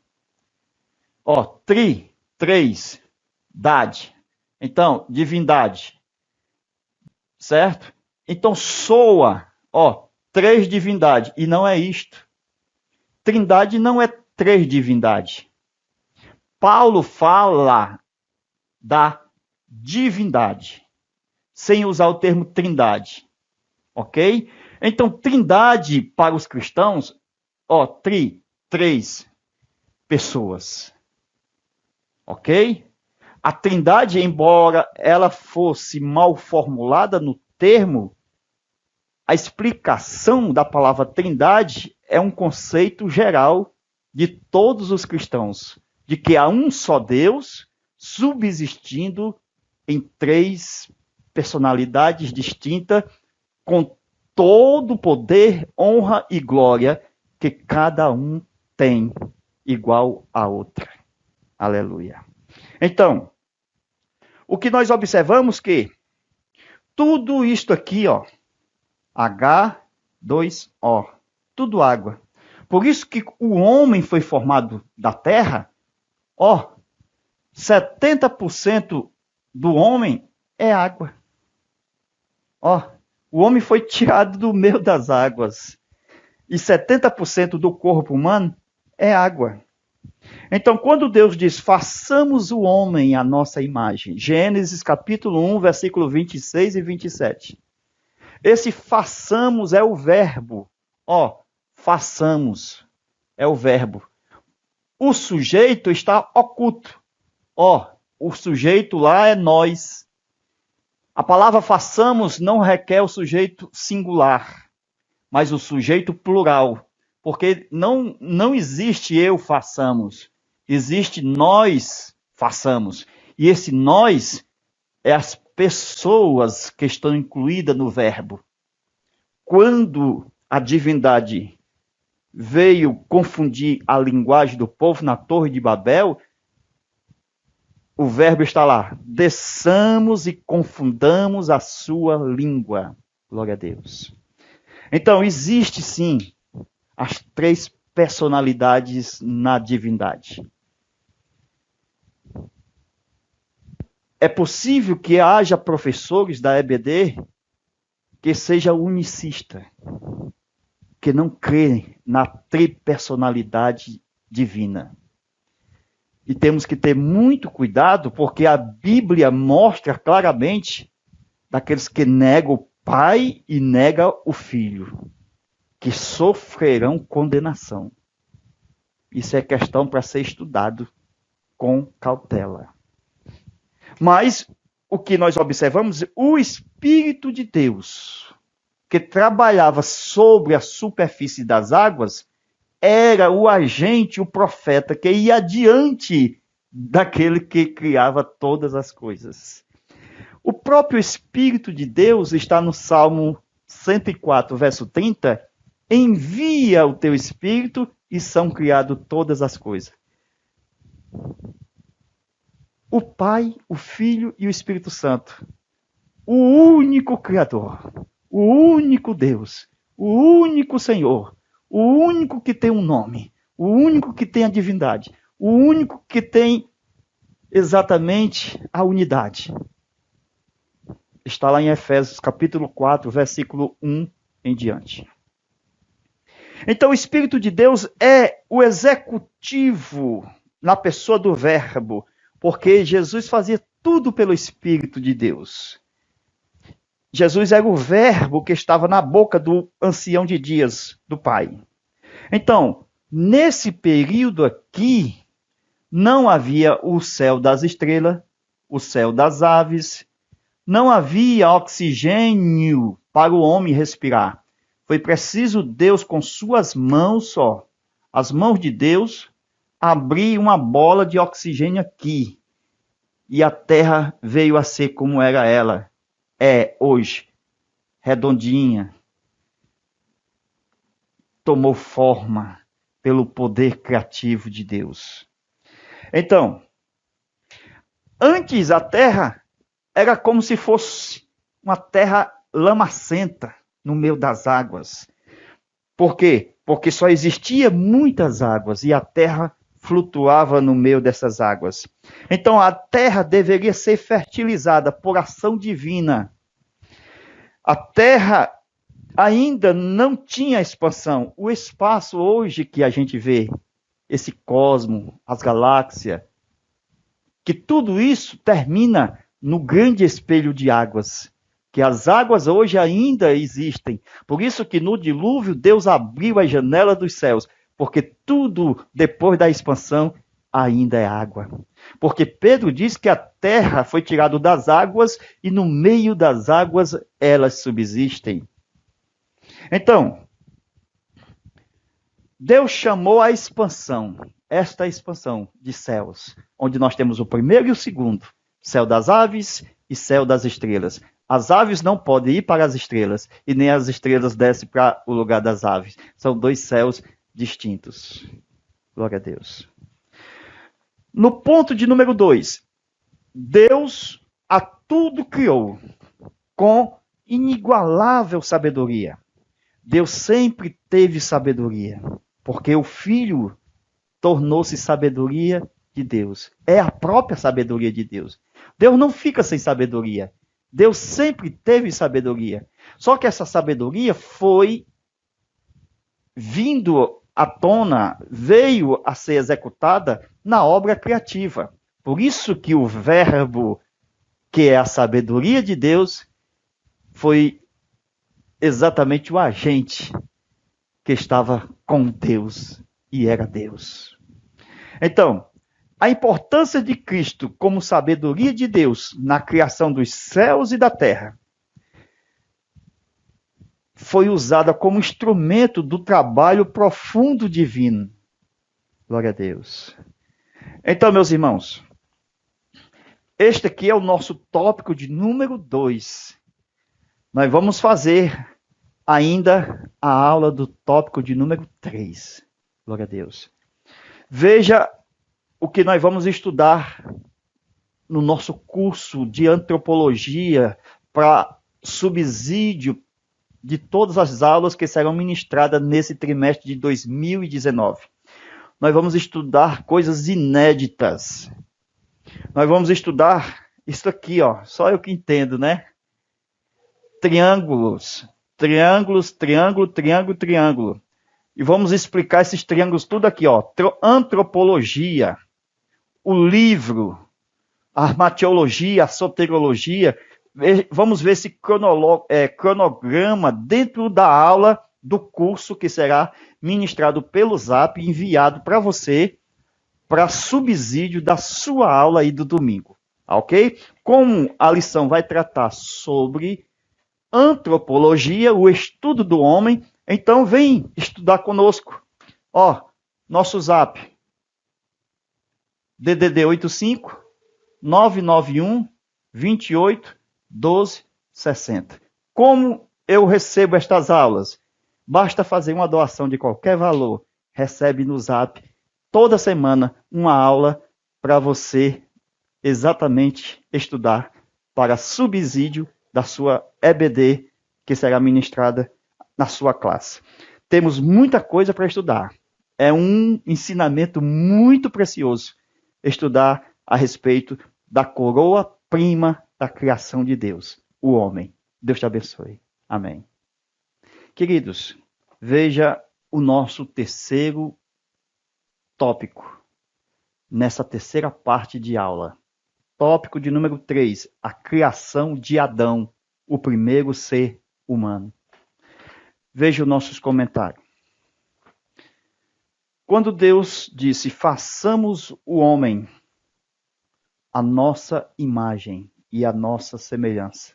Três, dade. Então, divindade. Certo? Então, soa, três divindades. E não é isto. Trindade não é três divindades. Paulo fala da divindade, sem usar o termo trindade. Ok? Então, trindade para os cristãos, três pessoas. Ok? A trindade, embora ela fosse mal formulada no termo, a explicação da palavra trindade é um conceito geral de todos os cristãos, de que há um só Deus subsistindo em três personalidades distintas, com todo o poder, honra e glória que cada um tem igual a outra. Aleluia. Então, o que nós observamos que tudo isto aqui, H2O, tudo água. Por isso que o homem foi formado da terra, 70% do homem é água. O homem foi tirado do meio das águas. E 70% do corpo humano é água. Então, quando Deus diz, façamos o homem à nossa imagem, Gênesis capítulo 1, versículo 26 e 27. Esse façamos é o verbo. Façamos é o verbo. O sujeito está oculto. O sujeito lá é nós. A palavra façamos não requer o sujeito singular, mas o sujeito plural. Porque não existe eu façamos, existe nós façamos. E esse nós é as pessoas que estão incluídas no verbo. Quando a divindade veio confundir a linguagem do povo na Torre de Babel, o verbo está lá. Desçamos e confundamos a sua língua. Glória a Deus. Então, existe sim as três personalidades na divindade. É possível que haja professores da EBD que seja unicista, que não crê na tripersonalidade divina. E temos que ter muito cuidado, porque a Bíblia mostra claramente daqueles que negam o Pai e negam o Filho, que sofrerão condenação. Isso é questão para ser estudado com cautela. Mas o que nós observamos, o Espírito de Deus, que trabalhava sobre a superfície das águas, era o agente, o profeta, que ia adiante daquele que criava todas as coisas. O próprio Espírito de Deus está no Salmo 104, verso 30, envia o teu Espírito e são criadas todas as coisas. O Pai, o Filho e o Espírito Santo. O único Criador, o único Deus, o único Senhor, o único que tem um nome, o único que tem a divindade, o único que tem exatamente a unidade. Está lá em Efésios capítulo 4, versículo 1 em diante. Então o Espírito de Deus é o executivo na pessoa do verbo, porque Jesus fazia tudo pelo Espírito de Deus. Jesus era o verbo que estava na boca do ancião de dias, do Pai. Então, nesse período aqui, não havia o céu das estrelas, o céu das aves, não havia oxigênio para o homem respirar. Foi preciso Deus, com suas mãos as mãos de Deus, abrir uma bola de oxigênio aqui. E a terra veio a ser como era ela. É hoje, redondinha, tomou forma pelo poder criativo de Deus. Então, antes a terra era como se fosse uma terra lamacenta no meio das águas. Por quê? Porque só existia muitas águas e a terra flutuava no meio dessas águas. Então a terra deveria ser fertilizada por ação divina. A terra ainda não tinha expansão. O espaço hoje que a gente vê, esse cosmo, as galáxias, que tudo isso termina no grande espelho de águas, que as águas hoje ainda existem. Por isso que no dilúvio Deus abriu a janela dos céus, porque tudo depois da expansão ainda é água. Porque Pedro diz que a terra foi tirada das águas e no meio das águas elas subsistem. Então, Deus chamou a expansão, esta expansão de céus, onde nós temos o primeiro e o segundo, céu das aves e céu das estrelas. As aves não podem ir para as estrelas, e nem as estrelas descem para o lugar das aves. São dois céus distintos. Glória a Deus. No ponto de número 2, Deus a tudo criou com inigualável sabedoria. Deus sempre teve sabedoria, porque o Filho tornou-se sabedoria de Deus. É a própria sabedoria de Deus. Deus não fica sem sabedoria. Deus sempre teve sabedoria. Só que essa sabedoria foi vindo à tona, veio a ser executada na obra criativa. Por isso que o verbo, que é a sabedoria de Deus, foi exatamente o agente que estava com Deus e era Deus. Então, a importância de Cristo como sabedoria de Deus na criação dos céus e da terra foi usada como instrumento do trabalho profundo divino. Glória a Deus. Então, meus irmãos, este aqui é o nosso tópico de número 2. Nós vamos fazer ainda a aula do tópico de número 3. Glória a Deus. Veja o que nós vamos estudar no nosso curso de antropologia para subsídio de todas as aulas que serão ministradas nesse trimestre de 2019. Nós vamos estudar coisas inéditas. Nós vamos estudar isso aqui, ó, só eu que entendo, né? Triângulos, triângulos, triângulo, triângulo, triângulo. E vamos explicar esses triângulos tudo aqui, ó. Antropologia, o livro, a armateologia, a soteriologia. Vamos ver esse cronograma dentro da aula do curso que será ministrado pelo Zap e enviado para você para subsídio da sua aula aí do domingo, ok? Como a lição vai tratar sobre antropologia, o estudo do homem, então vem estudar conosco. Ó, nosso Zap, DDD 85 991 28 12 60. Como eu recebo estas aulas? Basta fazer uma doação de qualquer valor. Recebe no Zap toda semana uma aula para você exatamente estudar para subsídio da sua EBD que será ministrada na sua classe. Temos muita coisa para estudar. É um ensinamento muito precioso estudar a respeito da coroa prima da criação de Deus, o homem. Deus te abençoe. Amém. Queridos, veja o nosso terceiro tópico, nessa terceira parte de aula. Tópico de número 3, a criação de Adão, o primeiro ser humano. Veja os nossos comentários. Quando Deus disse, façamos o homem a nossa imagem e a nossa semelhança.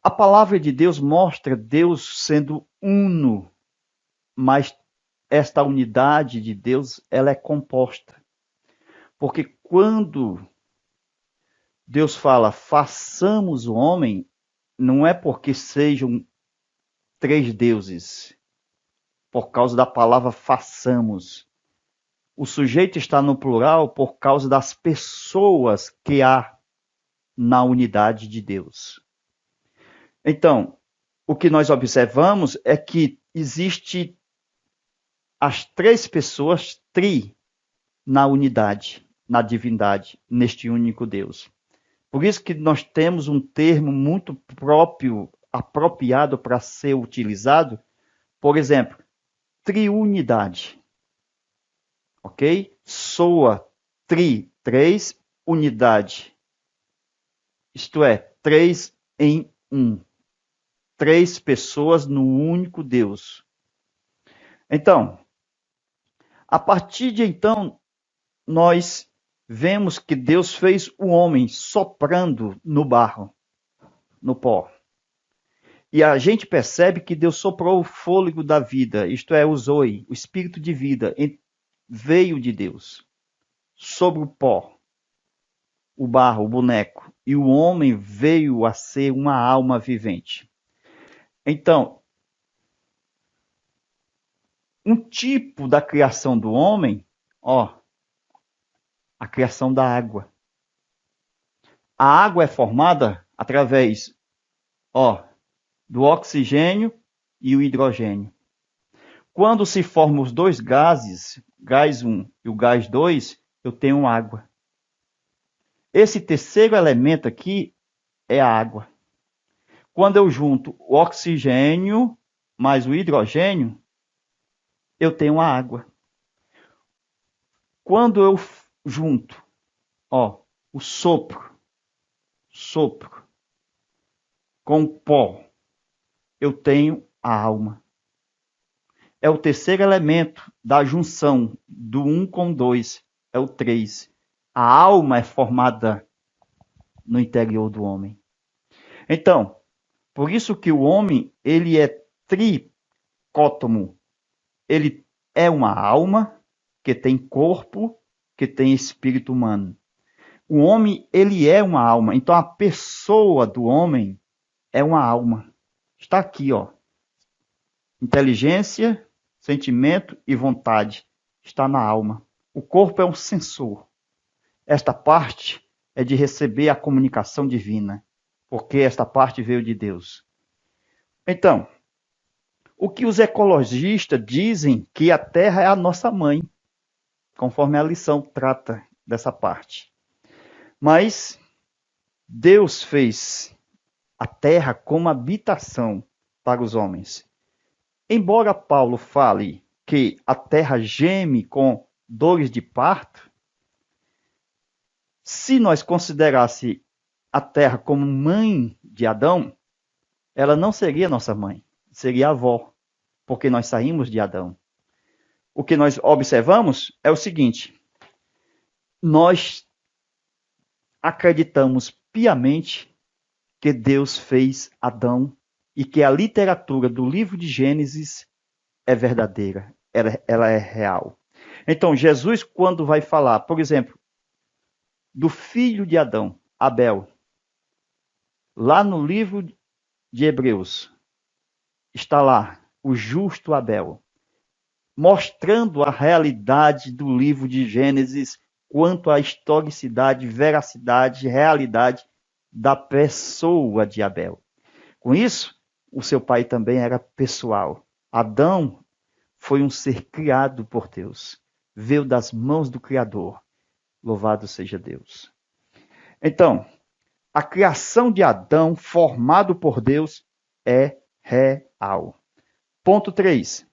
A palavra de Deus mostra Deus sendo uno, mas esta unidade de Deus, ela é composta. Porque quando Deus fala, façamos o homem, não é porque sejam 3 deuses, por causa da palavra façamos. O sujeito está no plural por causa das pessoas que há na unidade de Deus. Então, o que nós observamos é que existe as 3 pessoas na unidade, na divindade, neste único Deus. Por isso que nós temos um termo muito próprio, apropriado para ser utilizado, por exemplo, triunidade. Ok? Soa, 3, unidade. Isto é, 3 em 1. 3 pessoas no único Deus. Então, a partir de então, nós vemos que Deus fez o homem soprando no barro, no pó. E a gente percebe que Deus soprou o fôlego da vida, isto é, o zoe, o espírito de vida, veio de Deus sobre o pó, o barro, o boneco, e o homem veio a ser uma alma vivente. Então, um tipo da criação do homem, ó, a criação da água. A água é formada através, ó, do oxigênio e o hidrogênio. Quando se formam os 2 gases, gás 1 e o gás 2, eu tenho água. Esse terceiro elemento aqui é a água. Quando eu junto o oxigênio mais o hidrogênio, eu tenho a água. Quando eu junto, o sopro com o pó, eu tenho a alma. É o terceiro elemento da junção do 1 com 2, é o 3. A alma é formada no interior do homem. Então, por isso que o homem, ele é tricótomo. Ele é uma alma que tem corpo, que tem espírito humano. O homem, ele é uma alma. Então, a pessoa do homem é uma alma. Está aqui, Inteligência, sentimento e vontade. Está na alma. O corpo é um sensor. Esta parte é de receber a comunicação divina, porque esta parte veio de Deus. Então, o que os ecologistas dizem que a Terra é a nossa mãe, conforme a lição trata dessa parte. Mas Deus fez a Terra como habitação para os homens. Embora Paulo fale que a Terra geme com dores de parto, se nós considerássemos a Terra como mãe de Adão, ela não seria nossa mãe, seria a avó, porque nós saímos de Adão. O que nós observamos é o seguinte: nós acreditamos piamente que Deus fez Adão e que a literatura do livro de Gênesis é verdadeira, ela é real. Então, Jesus, quando vai falar, por exemplo, do filho de Adão, Abel, lá no livro de Hebreus, está lá o justo Abel, mostrando a realidade do livro de Gênesis quanto à historicidade, veracidade, realidade da pessoa de Abel. Com isso, o seu pai também era pessoal. Adão foi um ser criado por Deus, veio das mãos do Criador. Louvado seja Deus. Então, a criação de Adão, formado por Deus, é real. Ponto 3.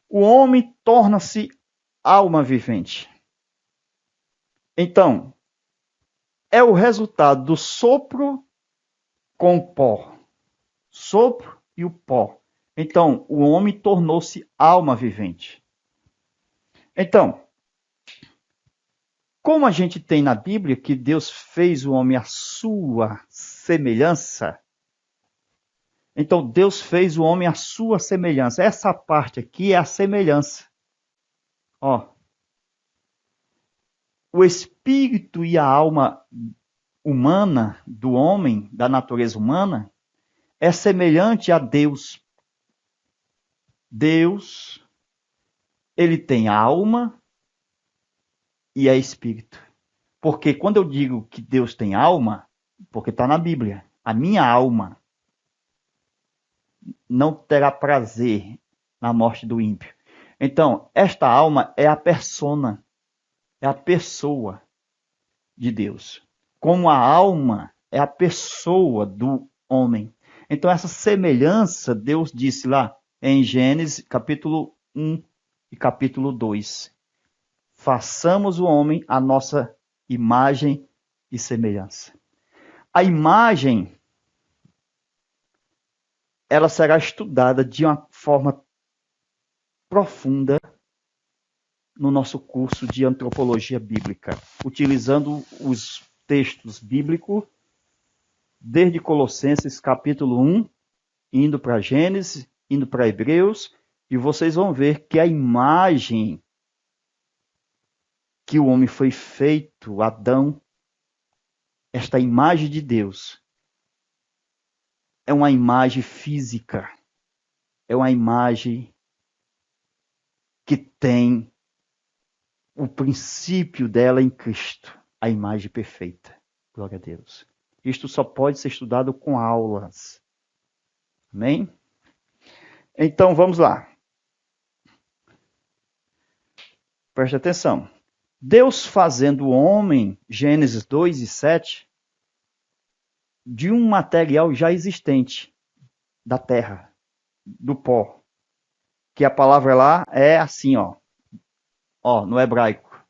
O homem torna-se alma vivente. Então, é o resultado do sopro com o pó. Sopro e o pó. Então, o homem tornou-se alma vivente. Então, como a gente tem na Bíblia que Deus fez o homem à sua semelhança, então Deus fez o homem à sua semelhança. Essa parte aqui é a semelhança. O espírito e a alma humana do homem, da natureza humana, é semelhante a Deus. Deus, ele tem alma e é espírito. Porque quando eu digo que Deus tem alma, porque está na Bíblia, a minha alma não terá prazer na morte do ímpio. Então, esta alma é a persona, é a pessoa de Deus. Como a alma é a pessoa do homem. Então, essa semelhança, Deus disse lá em Gênesis, capítulo 1 e capítulo 2. Façamos o homem a nossa imagem e semelhança. A imagem, ela será estudada de uma forma profunda no nosso curso de antropologia bíblica, utilizando os textos bíblicos, desde Colossenses capítulo 1, indo para Gênesis, indo para Hebreus, e vocês vão ver que a imagem que o homem foi feito, Adão, esta imagem de Deus, é uma imagem física, é uma imagem que tem o princípio dela em Cristo, a imagem perfeita. Glória a Deus. Isto só pode ser estudado com aulas. Amém? Então, vamos lá. Preste atenção. Deus fazendo o homem, Gênesis 2 e 7, de um material já existente da terra, do pó, que a palavra lá é assim, ó, no hebraico,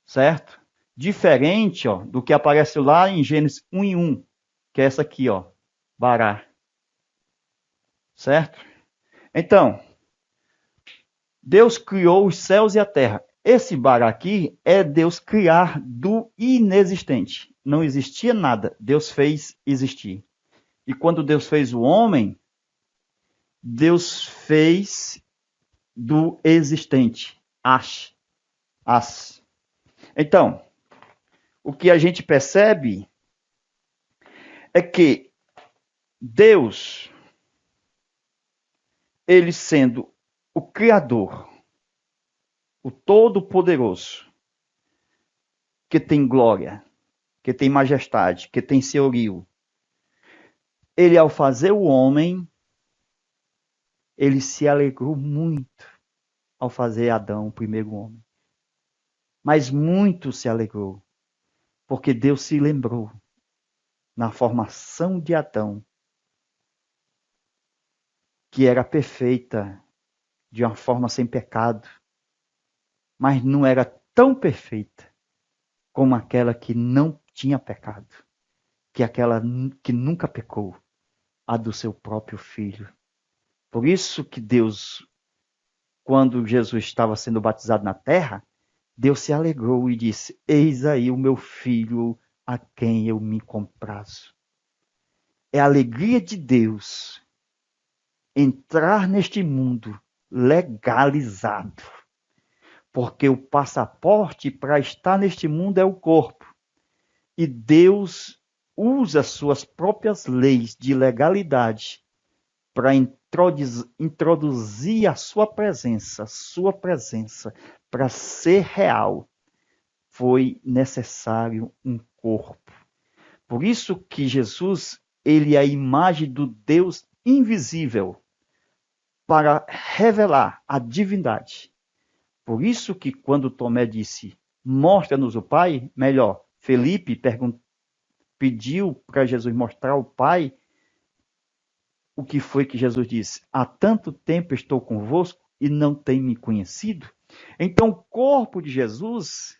certo? Diferente, ó, do que aparece lá em Gênesis 1:1, que é essa aqui, ó, Bará. Certo? Então, Deus criou os céus e a terra. Esse Bará aqui é Deus criar do inexistente. Não existia nada, Deus fez existir. E quando Deus fez o homem, Deus fez do existente. As. Então, o que a gente percebe é que Deus, ele sendo o Criador, o Todo-Poderoso, que tem glória, que tem majestade, que tem senhorio, ele, ao fazer o homem, ele se alegrou muito ao fazer Adão, o primeiro homem. Mas muito se alegrou, porque Deus se lembrou, na formação de Adão, que era perfeita, de uma forma sem pecado, mas não era tão perfeita como aquela que não tinha pecado, que aquela que nunca pecou, a do seu próprio filho. Por isso que Deus, quando Jesus estava sendo batizado na terra, Deus se alegrou e disse: eis aí o meu filho a quem eu me comprazo. É a alegria de Deus entrar neste mundo legalizado. Porque o passaporte para estar neste mundo é o corpo. E Deus usa suas próprias leis de legalidade para introduzir a sua presença para ser real. Foi necessário um corpo. Por isso que Jesus, ele é a imagem do Deus invisível para revelar a divindade. Por isso que quando Tomé disse, mostra-nos o Pai, melhor, Felipe pediu para Jesus mostrar o Pai, o que foi que Jesus disse? Há tanto tempo estou convosco e não tem me conhecido? Então o corpo de Jesus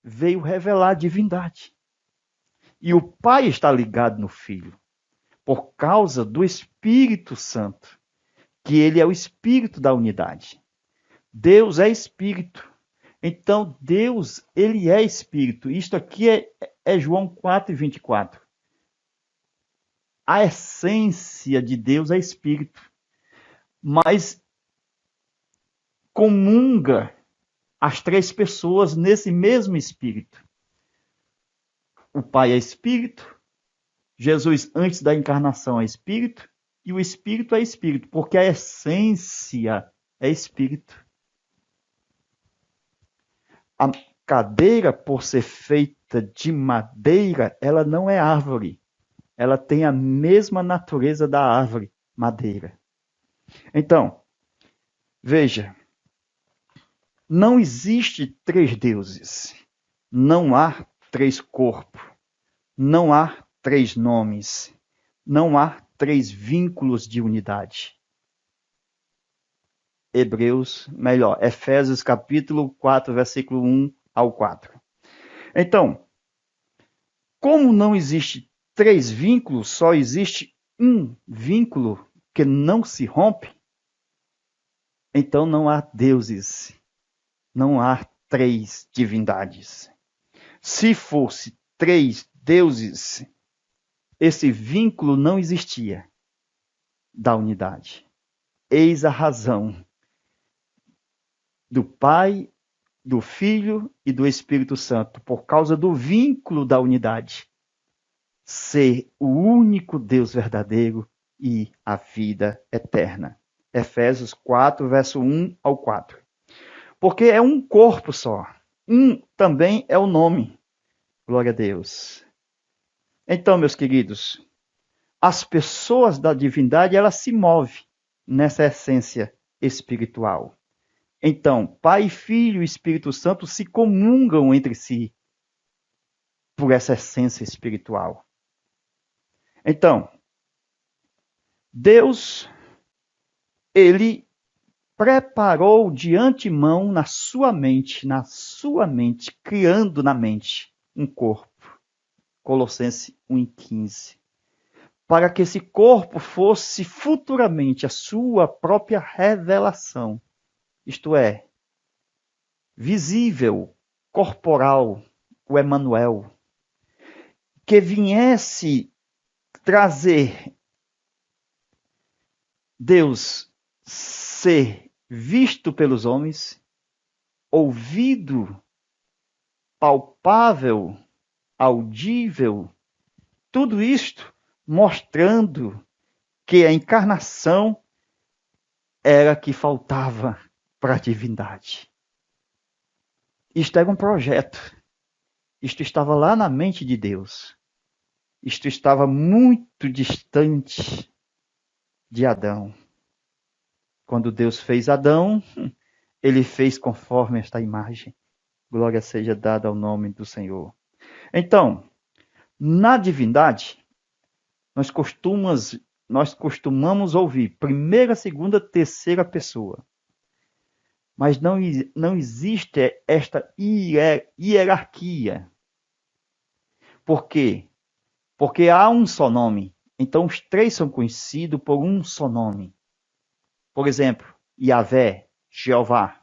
veio revelar a divindade. E o Pai está ligado no Filho, por causa do Espírito Santo, que ele é o Espírito da unidade. Deus é Espírito. Então, Deus, ele é Espírito. Isto aqui é João 4:24. A essência de Deus é Espírito. Mas comunga as três pessoas nesse mesmo Espírito. O Pai é Espírito, Jesus, antes da encarnação, é Espírito, e o Espírito é Espírito, porque a essência é Espírito. A cadeira, por ser feita de madeira, ela não é árvore. Ela tem a mesma natureza da árvore, madeira. Então, veja, não existe três deuses. Não há três corpos. Não há três nomes. Não há três vínculos de unidade. Efésios capítulo 4, versículo 1 ao 4. Então, como não existe três vínculos, só existe um vínculo que não se rompe, então não há deuses, não há três divindades. Se fosse três deuses, esse vínculo não existia da unidade. Eis a razão do Pai, do Filho e do Espírito Santo, por causa do vínculo da unidade. Ser o único Deus verdadeiro e a vida eterna. Efésios 4, verso 1 ao 4. Porque é um corpo só. Um também é o nome. Glória a Deus. Então, meus queridos, as pessoas da divindade, elas se movem nessa essência espiritual. Então, Pai, Filho e Espírito Santo se comungam entre si por essa essência espiritual. Então, Deus, ele preparou de antemão na sua mente, criando na mente um corpo. Colossenses 1:15. Para que esse corpo fosse futuramente a sua própria revelação. Isto é, visível, corporal, o Emanuel, que viesse trazer Deus ser visto pelos homens, ouvido, palpável, audível, tudo isto mostrando que a encarnação era que faltava para a divindade. Isto era um projeto. Isto estava lá na mente de Deus. Isto estava muito distante de Adão. Quando Deus fez Adão, ele fez conforme esta imagem. Glória seja dada ao nome do Senhor. Então, na divindade, nós costumamos ouvir primeira, segunda, terceira pessoa. Mas não existe esta hierarquia. Por quê? Porque há um só nome. Então, os três são conhecidos por um só nome. Por exemplo, Yahvé, Jeová.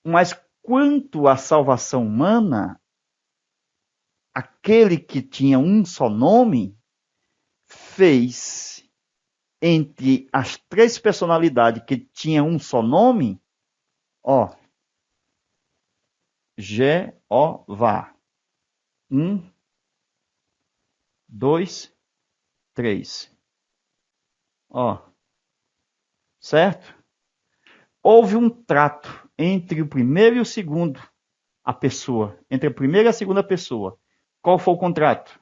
Mas quanto à salvação humana, aquele que tinha um só nome, fez entre as três personalidades que tinham um só nome, Jeová. 1, 2, 3. Certo? Houve um trato entre o primeiro e o segundo, a pessoa, entre a primeira e a segunda pessoa. Qual foi o contrato?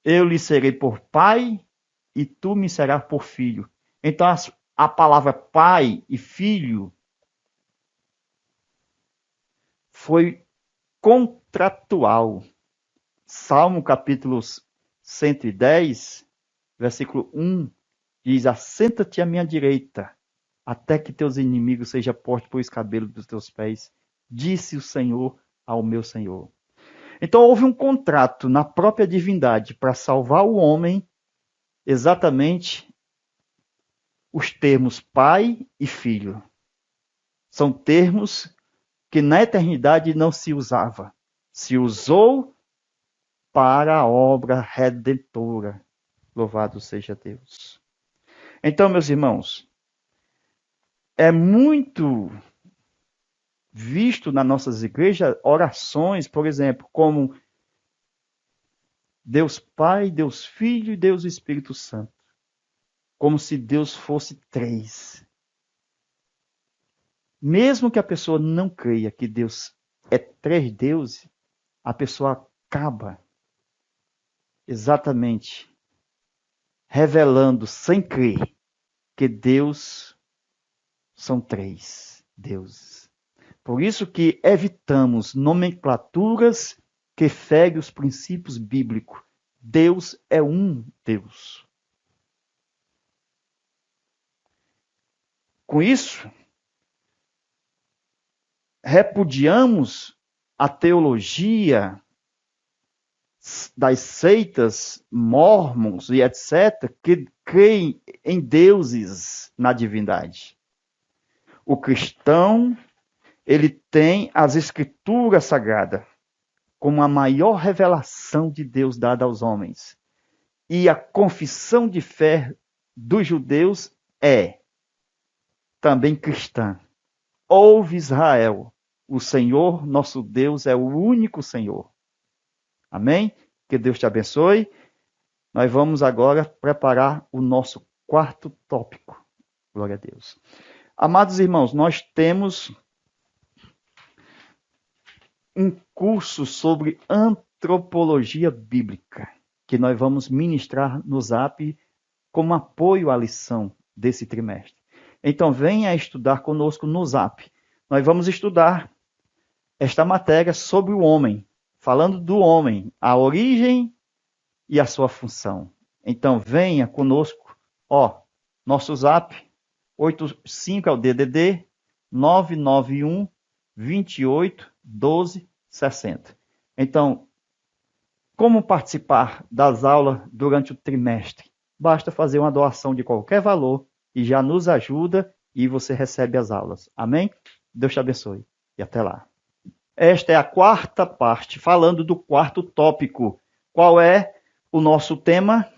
Eu lhe serei por pai e tu me serás por filho. Então a palavra pai e filho foi contratual. Salmo capítulo 110, versículo 1, diz: assenta-te à minha direita, até que teus inimigos sejam postos por escabelo dos teus pés, disse o Senhor ao meu Senhor. Então houve um contrato na própria divindade para salvar o homem, exatamente os termos pai e filho. São termos que na eternidade não se usava. Se usou para a obra redentora. Louvado seja Deus. Então, meus irmãos, é muito visto nas nossas igrejas orações, por exemplo, como Deus Pai, Deus Filho e Deus Espírito Santo. Como se Deus fosse três. Mesmo que a pessoa não creia que Deus é três deuses, a pessoa acaba exatamente revelando sem crer que Deus são três deuses. Por isso que evitamos nomenclaturas que ferem os princípios bíblicos. Deus é um Deus. Com isso, repudiamos a teologia das seitas mormons e etc., que creem em deuses na divindade. O cristão, ele tem as escrituras sagradas como a maior revelação de Deus dada aos homens. E a confissão de fé dos judeus é também cristã. Ouve Israel, o Senhor, nosso Deus, é o único Senhor. Amém? Que Deus te abençoe. Nós vamos agora preparar o nosso quarto tópico. Glória a Deus. Amados irmãos, nós temos um curso sobre antropologia bíblica, que nós vamos ministrar no Zap como apoio à lição desse trimestre. Então, venha estudar conosco no Zap. Nós vamos estudar esta matéria sobre o homem, falando do homem, a origem e a sua função. Então, venha conosco. Nosso Zap, 85 é o DDD 991 28 12 60. Então, como participar das aulas durante o trimestre? Basta fazer uma doação de qualquer valor e já nos ajuda e você recebe as aulas. Amém? Deus te abençoe e até lá. Esta é a quarta parte, falando do quarto tópico. Qual é o nosso tema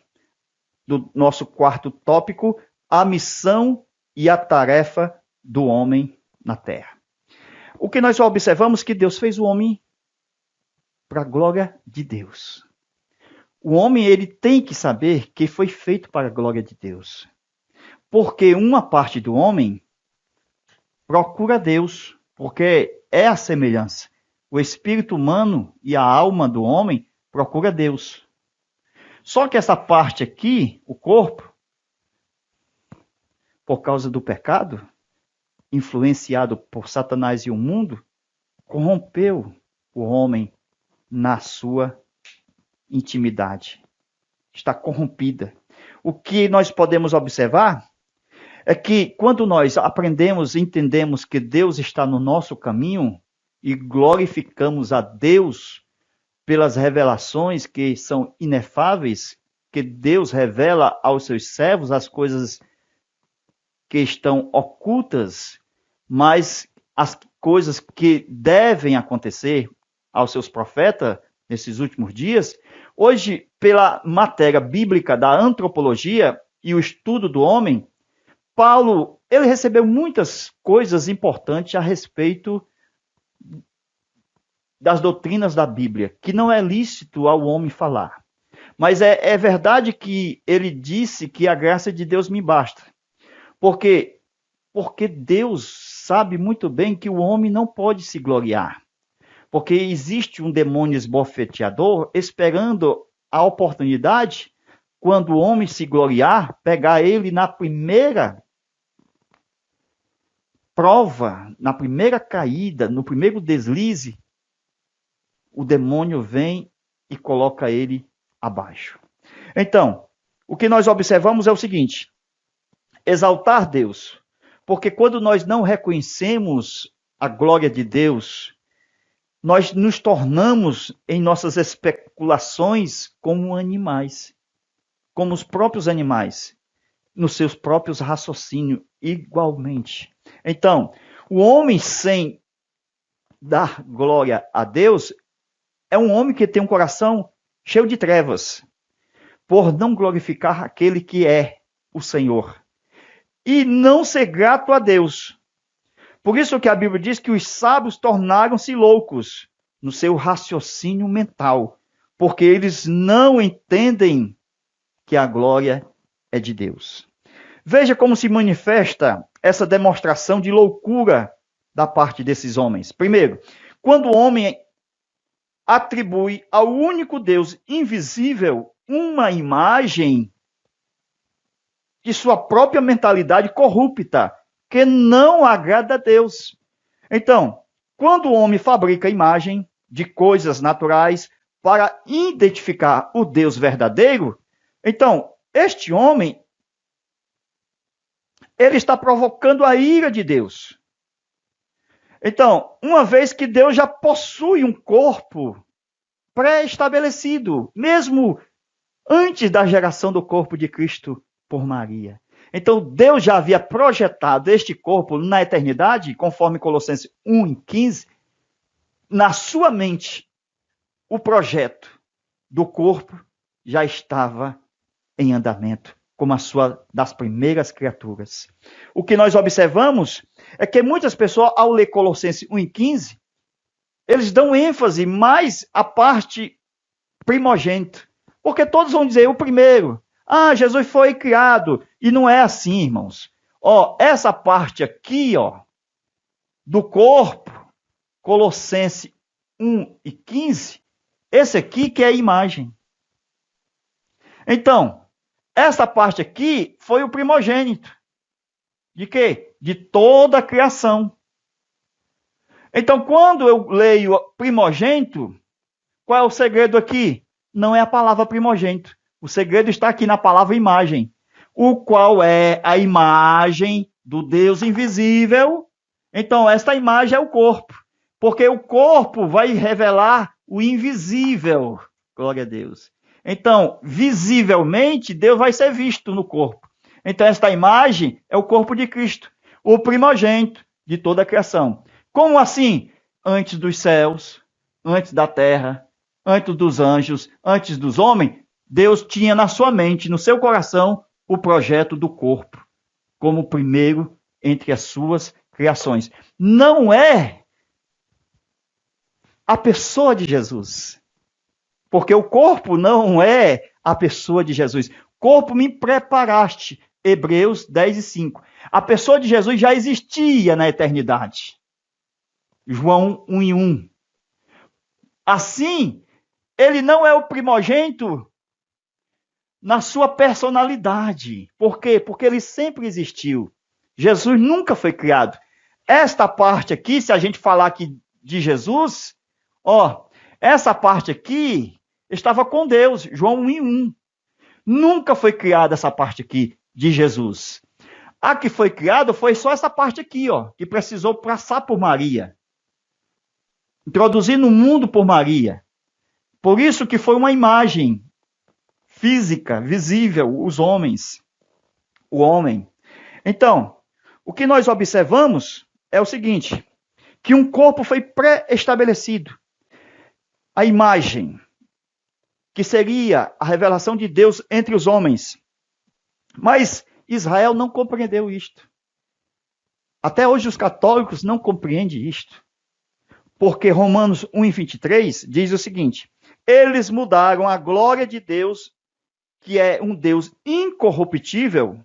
do nosso quarto tópico? A missão e a tarefa do homem na terra. O que nós observamos que Deus fez o homem para a glória de Deus. O homem ele tem que saber que foi feito para a glória de Deus. Porque uma parte do homem procura Deus, porque é a semelhança. O espírito humano e a alma do homem procura Deus. Só que essa parte aqui, o corpo, por causa do pecado, influenciado por Satanás e o mundo, corrompeu o homem na sua intimidade. Está corrompida. O que nós podemos observar é que quando nós aprendemos e entendemos que Deus está no nosso caminho e glorificamos a Deus pelas revelações que são inefáveis, que Deus revela aos seus servos as coisas que estão ocultas, mas as coisas que devem acontecer aos seus profetas nesses últimos dias, hoje, pela matéria bíblica da antropologia e o estudo do homem, Paulo, ele recebeu muitas coisas importantes a respeito das doutrinas da Bíblia, que não é lícito ao homem falar. Mas é verdade que ele disse que a graça de Deus me basta. Porque Deus sabe muito bem que o homem não pode se gloriar. Porque existe um demônio esbofeteador esperando a oportunidade, quando o homem se gloriar, pegar ele na primeira prova, na primeira caída, no primeiro deslize, o demônio vem e coloca ele abaixo. Então, o que nós observamos é o seguinte: exaltar Deus. Porque quando nós não reconhecemos a glória de Deus, nós nos tornamos em nossas especulações como animais, como os próprios animais, nos seus próprios raciocínios, igualmente. Então, o homem sem dar glória a Deus é um homem que tem um coração cheio de trevas, por não glorificar aquele que é o Senhor e não ser grato a Deus. Por isso que a Bíblia diz que os sábios tornaram-se loucos no seu raciocínio mental, porque eles não entendem que a glória é de Deus. Veja como se manifesta essa demonstração de loucura da parte desses homens. Primeiro, quando o homem atribui ao único Deus invisível uma imagem de sua própria mentalidade corrupta, que não agrada a Deus. Então, quando o homem fabrica imagem de coisas naturais para identificar o Deus verdadeiro, então, este homem, ele está provocando a ira de Deus. Então, uma vez que Deus já possui um corpo pré-estabelecido, mesmo antes da geração do corpo de Cristo por Maria. Então, Deus já havia projetado este corpo na eternidade, conforme Colossenses 1:15, na sua mente, o projeto do corpo já estava em andamento, como a sua das primeiras criaturas. O que nós observamos é que muitas pessoas, ao ler Colossenses 1:15, eles dão ênfase mais à parte primogênito, porque todos vão dizer o primeiro. Ah, Jesus foi criado. E não é assim, irmãos. Essa parte aqui, do corpo, Colossenses 1:15, esse aqui que é a imagem. Então, essa parte aqui foi o primogênito. De quê? De toda a criação. Então, quando eu leio primogênito, qual é o segredo aqui? Não é a palavra primogênito. O segredo está aqui na palavra imagem, o qual é a imagem do Deus invisível. Então, esta imagem é o corpo, porque o corpo vai revelar o invisível. Glória a Deus. Então, visivelmente, Deus vai ser visto no corpo. Então, esta imagem é o corpo de Cristo, o primogênito de toda a criação. Como assim? Antes dos céus, antes da terra, antes dos anjos, antes dos homens, Deus tinha na sua mente, no seu coração, o projeto do corpo, como o primeiro entre as suas criações. Não é a pessoa de Jesus, porque o corpo não é a pessoa de Jesus. Corpo me preparaste, Hebreus 10:5. A pessoa de Jesus já existia na eternidade. João 1:1. Assim, ele não é o primogênito na sua personalidade. Por quê? Porque ele sempre existiu. Jesus nunca foi criado. Esta parte aqui, se a gente falar aqui de Jesus, essa parte aqui estava com Deus, João 1:1. Nunca foi criada essa parte aqui de Jesus. A que foi criada foi só essa parte aqui, que precisou passar por Maria. Introduzir no mundo por Maria. Por isso que foi uma imagem física, visível, os homens, o homem. Então, o que nós observamos é o seguinte, que um corpo foi pré-estabelecido. A imagem, que seria a revelação de Deus entre os homens. Mas Israel não compreendeu isto. Até hoje os católicos não compreendem isto. Porque Romanos 1:23 diz o seguinte, eles mudaram a glória de Deus, que é um Deus incorruptível,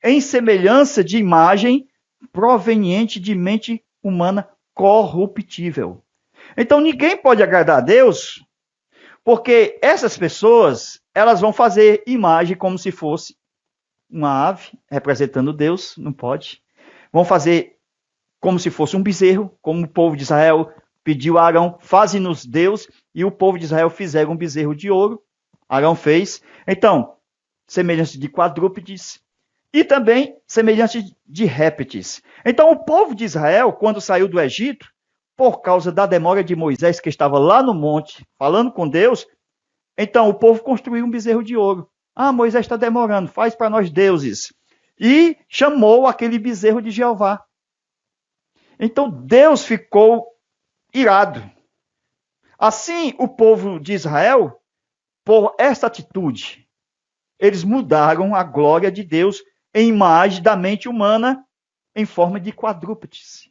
em semelhança de imagem proveniente de mente humana corruptível. Então ninguém pode agradar a Deus, porque essas pessoas, elas vão fazer imagem como se fosse uma ave representando Deus, não pode. Vão fazer como se fosse um bezerro, como o povo de Israel pediu a Arão, faze-nos Deus, e o povo de Israel fizeram um bezerro de ouro. Arão fez. Então, semelhança de quadrúpedes e também semelhança de répteis. Então, o povo de Israel, quando saiu do Egito, por causa da demora de Moisés, que estava lá no monte, falando com Deus, então o povo construiu um bezerro de ouro. Moisés está demorando, faz para nós deuses. E chamou aquele bezerro de Jeová. Então, Deus ficou irado. Assim, o povo de Israel, por essa atitude, eles mudaram a glória de Deus em imagem da mente humana em forma de quadrúpedes.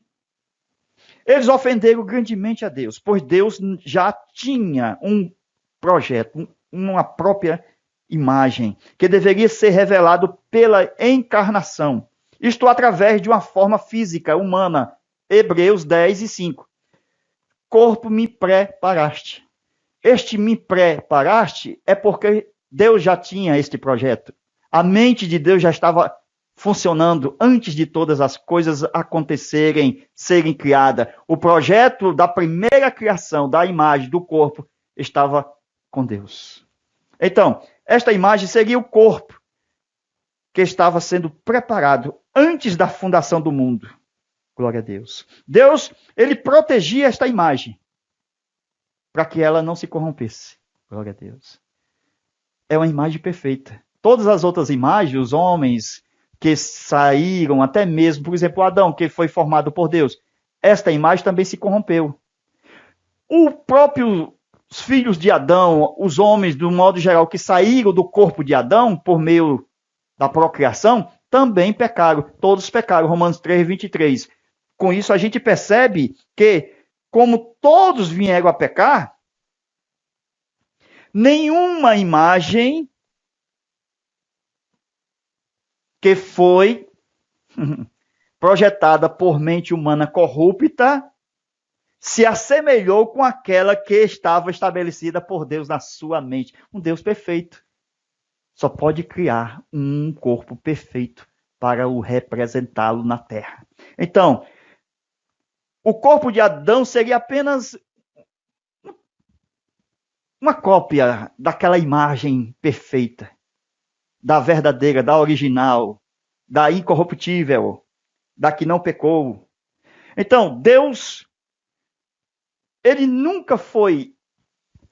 Eles ofenderam grandemente a Deus, pois Deus já tinha um projeto, uma própria imagem, que deveria ser revelado pela encarnação. Isto através de uma forma física, humana. Hebreus 10:5. Corpo me preparaste. Este me preparaste é porque Deus já tinha este projeto. A mente de Deus já estava funcionando antes de todas as coisas acontecerem, serem criadas. O projeto da primeira criação, da imagem do corpo, estava com Deus. Então, esta imagem seria o corpo que estava sendo preparado antes da fundação do mundo. Glória a Deus. Deus, ele protegia esta imagem para que ela não se corrompesse. Glória a Deus. É uma imagem perfeita. Todas as outras imagens, os homens que saíram, até mesmo, por exemplo, Adão, que foi formado por Deus, esta imagem também se corrompeu. Os próprios filhos de Adão, os homens, do modo geral, que saíram do corpo de Adão, por meio da procriação, também pecaram. Todos pecaram. Romanos 3:23. Com isso, a gente percebe que, como todos vieram a pecar, nenhuma imagem que foi projetada por mente humana corrupta se assemelhou com aquela que estava estabelecida por Deus na sua mente. Um Deus perfeito só pode criar um corpo perfeito para o representá-lo na terra. Então, o corpo de Adão seria apenas uma cópia daquela imagem perfeita, da verdadeira, da original, da incorruptível. da que não pecou. Então, Deus, ele nunca foi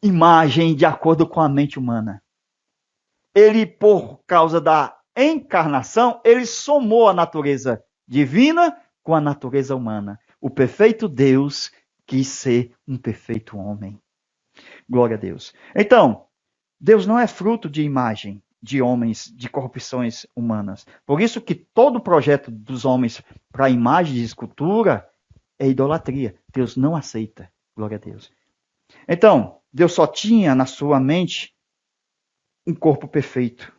imagem de acordo com a mente humana. Ele, por causa da encarnação, ele somou a natureza divina com a natureza humana. O perfeito Deus quis ser um perfeito homem. Glória a Deus. Então, Deus não é fruto de imagem de homens, de corrupções humanas. Por isso que todo o projeto dos homens para imagem de escultura é idolatria. Deus não aceita. Glória a Deus. Então, Deus só tinha na sua mente um corpo perfeito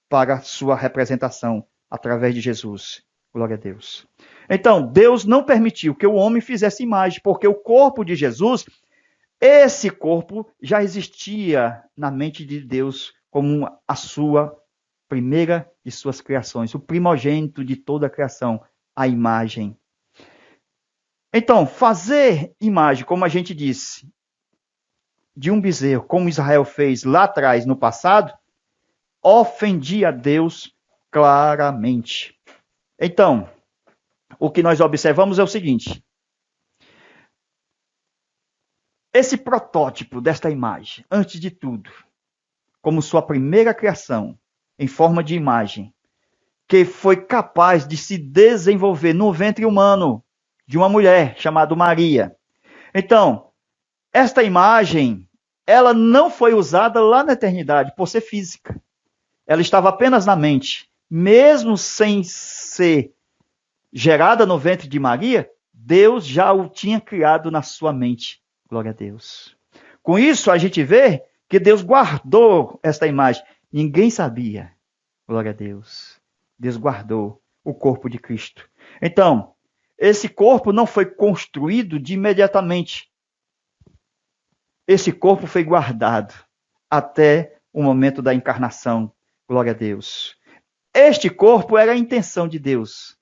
para sua representação através de Jesus. Glória a Deus. Então, Deus não permitiu que o homem fizesse imagem, porque o corpo de Jesus, esse corpo já existia na mente de Deus como a sua primeira de suas criações, o primogênito de toda a criação, a imagem. Então, fazer imagem, como a gente disse, de um bezerro, como Israel fez lá atrás, no passado, ofendia a Deus claramente. Então, o que nós observamos é o seguinte: esse protótipo desta imagem, antes de tudo, como sua primeira criação, em forma de imagem, que foi capaz de se desenvolver no ventre humano de uma mulher chamada Maria. Então, esta imagem, ela não foi usada lá na eternidade por ser física. Ela estava apenas na mente. Mesmo sem ser gerada no ventre de Maria, Deus já o tinha criado na sua mente. Glória a Deus. Com isso, a gente vê que Deus guardou esta imagem. Ninguém sabia. Glória a Deus. Deus guardou o corpo de Cristo. Então, esse corpo não foi construído de imediatamente. Esse corpo foi guardado até o momento da encarnação. Glória a Deus. Este corpo era a intenção de Deus.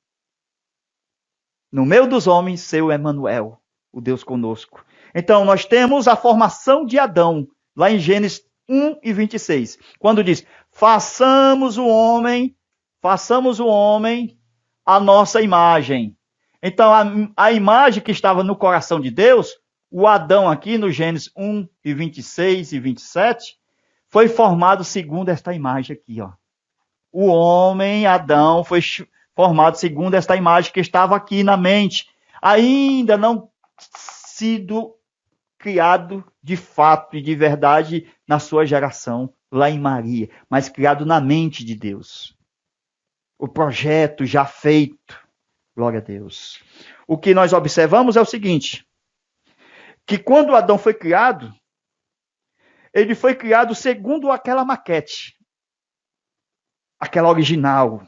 No meio dos homens, ser o Emanuel, o Deus conosco. Então, nós temos a formação de Adão, lá em Gênesis 1 e 26. Quando diz, façamos o homem a nossa imagem. Então, a imagem que estava no coração de Deus, o Adão aqui no Gênesis 1 e 26 e 27, foi formado segundo esta imagem aqui, ó. O homem, Adão, foi formado segundo esta imagem que estava aqui na mente. Ainda não sido criado de fato e de verdade na sua geração, lá em Maria, mas criado na mente de Deus. O projeto já feito. Glória a Deus. O que nós observamos é o seguinte, que quando Adão foi criado, ele foi criado segundo aquela maquete, aquela original,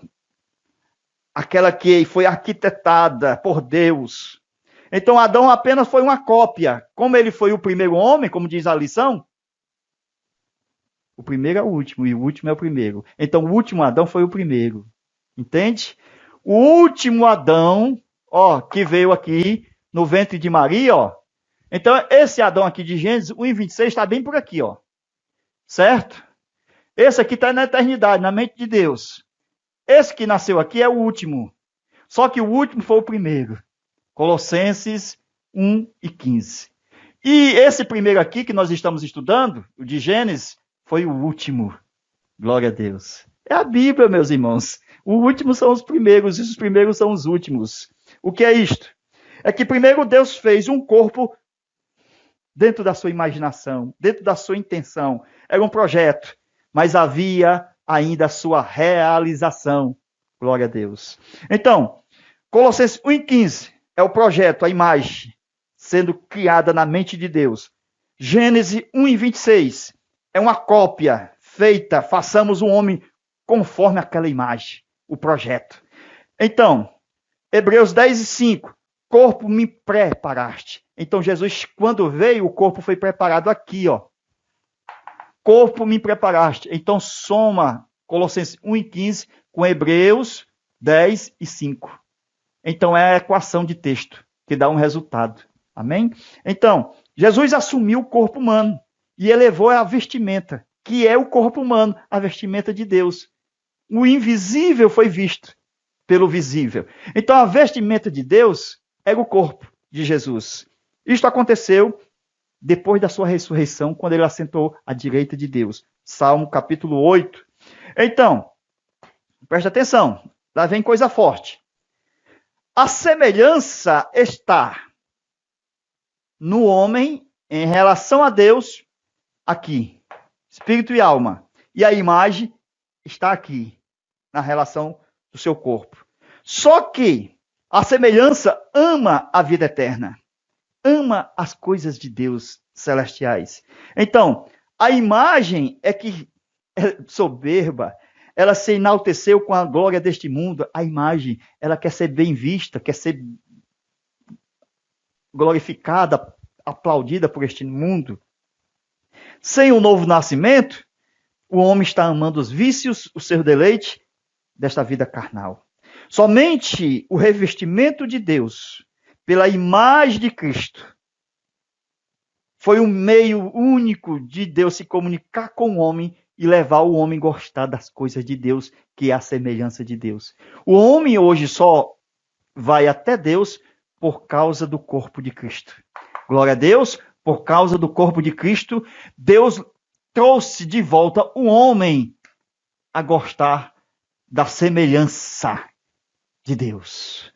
aquela que foi arquitetada por Deus. Então Adão apenas foi uma cópia. Como ele foi o primeiro homem, como diz a lição, o primeiro é o último e o último é o primeiro. Então o último Adão foi o primeiro. Entende? O último Adão, ó, que veio aqui no ventre de Maria, ó. Então esse Adão aqui de Gênesis 1 e 26 está bem por aqui, ó. Certo? Esse aqui está na eternidade, na mente de Deus. Esse que nasceu aqui é o último. Só que o último foi o primeiro. Colossenses 1 e 15. E esse primeiro aqui que nós estamos estudando, o de Gênesis, foi o último. Glória a Deus. É a Bíblia, meus irmãos. O último são os primeiros e os primeiros são os últimos. O que é isto? É que primeiro Deus fez um corpo dentro da sua imaginação, dentro da sua intenção. Era um projeto, mas havia ainda a sua realização. Glória a Deus. Então, Colossenses 1 e 15 é o projeto, a imagem, sendo criada na mente de Deus. Gênesis 1 e 26 é uma cópia feita, façamos o homem conforme aquela imagem, o projeto. Então, Hebreus 10 e 5, corpo me preparaste. Então, Jesus, quando veio, o corpo foi preparado aqui, ó. Corpo me preparaste. Então, soma Colossenses 1 e 15 com Hebreus 10 e 5. Então, é a equação de texto que dá um resultado. Amém? Então, Jesus assumiu o corpo humano e elevou a vestimenta, que é o corpo humano, a vestimenta de Deus. O invisível foi visto. pelo visível. Então a vestimenta de Deus era o corpo de Jesus. Isto aconteceu depois da sua ressurreição, quando ele assentou à direita de Deus. Salmo capítulo 8. Então, presta atenção, lá vem coisa forte. A semelhança está no homem em relação a Deus aqui, espírito e alma. E a imagem está aqui, na relação do seu corpo. Só que a semelhança ama a vida eterna. Ama as coisas de Deus celestiais. Então, a imagem é que é soberba, ela se enalteceu com a glória deste mundo. A imagem, ela quer ser bem vista, quer ser glorificada, aplaudida por este mundo. Sem o novo nascimento, o homem está amando os vícios, o seu deleite desta vida carnal. Somente o revestimento de Deus pela imagem de Cristo foi um meio único de Deus se comunicar com o homem e levar o homem a gostar das coisas de Deus, que é a semelhança de Deus. O homem hoje só vai até Deus por causa do corpo de Cristo. Glória a Deus, por causa do corpo de Cristo, Deus trouxe de volta o homem a gostar da semelhança de Deus.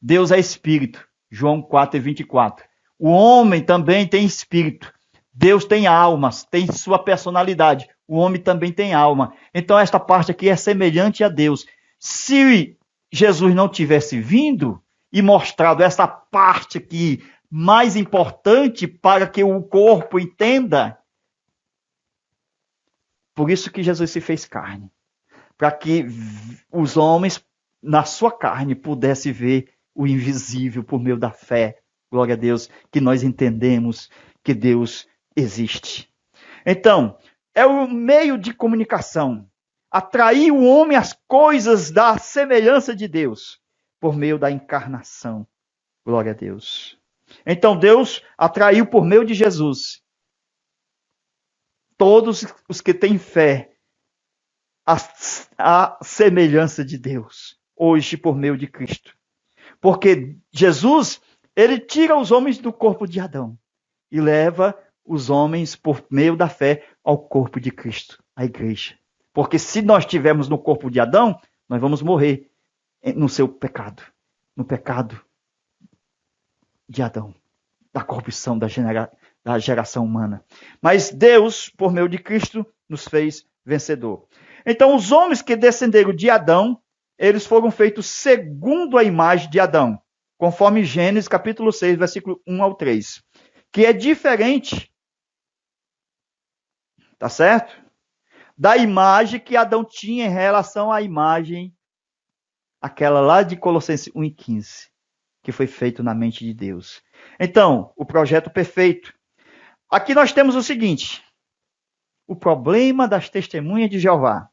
Deus é espírito, João 4:24. O homem também tem espírito. Deus tem almas, tem sua personalidade. O homem também tem alma. Então esta parte aqui é semelhante a Deus. Se Jesus não tivesse vindo e mostrado essa parte aqui mais importante para que o corpo entenda, por isso que Jesus se fez carne, para que os homens na sua carne pudessem ver o invisível por meio da fé. Glória a Deus, que nós entendemos que Deus existe. Então, é o meio de comunicação. Atrair o homem às coisas da semelhança de Deus, por meio da encarnação. Glória a Deus. Então, Deus atraiu por meio de Jesus todos os que têm fé à semelhança de Deus, hoje por meio de Cristo. Porque Jesus, ele tira os homens do corpo de Adão e leva os homens, por meio da fé, ao corpo de Cristo, a igreja. Porque se nós estivermos no corpo de Adão, nós vamos morrer no seu pecado, no pecado de Adão, da corrupção da geração humana. Mas Deus, por meio de Cristo, nos fez vencedor. Então, os homens que descenderam de Adão, eles foram feitos segundo a imagem de Adão, conforme Gênesis capítulo 6, versículo 1 ao 3, que é diferente, tá certo? Da imagem que Adão tinha em relação à imagem, aquela lá de Colossenses 1:15, que foi feito na mente de Deus. Então, o projeto perfeito. Aqui nós temos o seguinte, o problema das testemunhas de Jeová,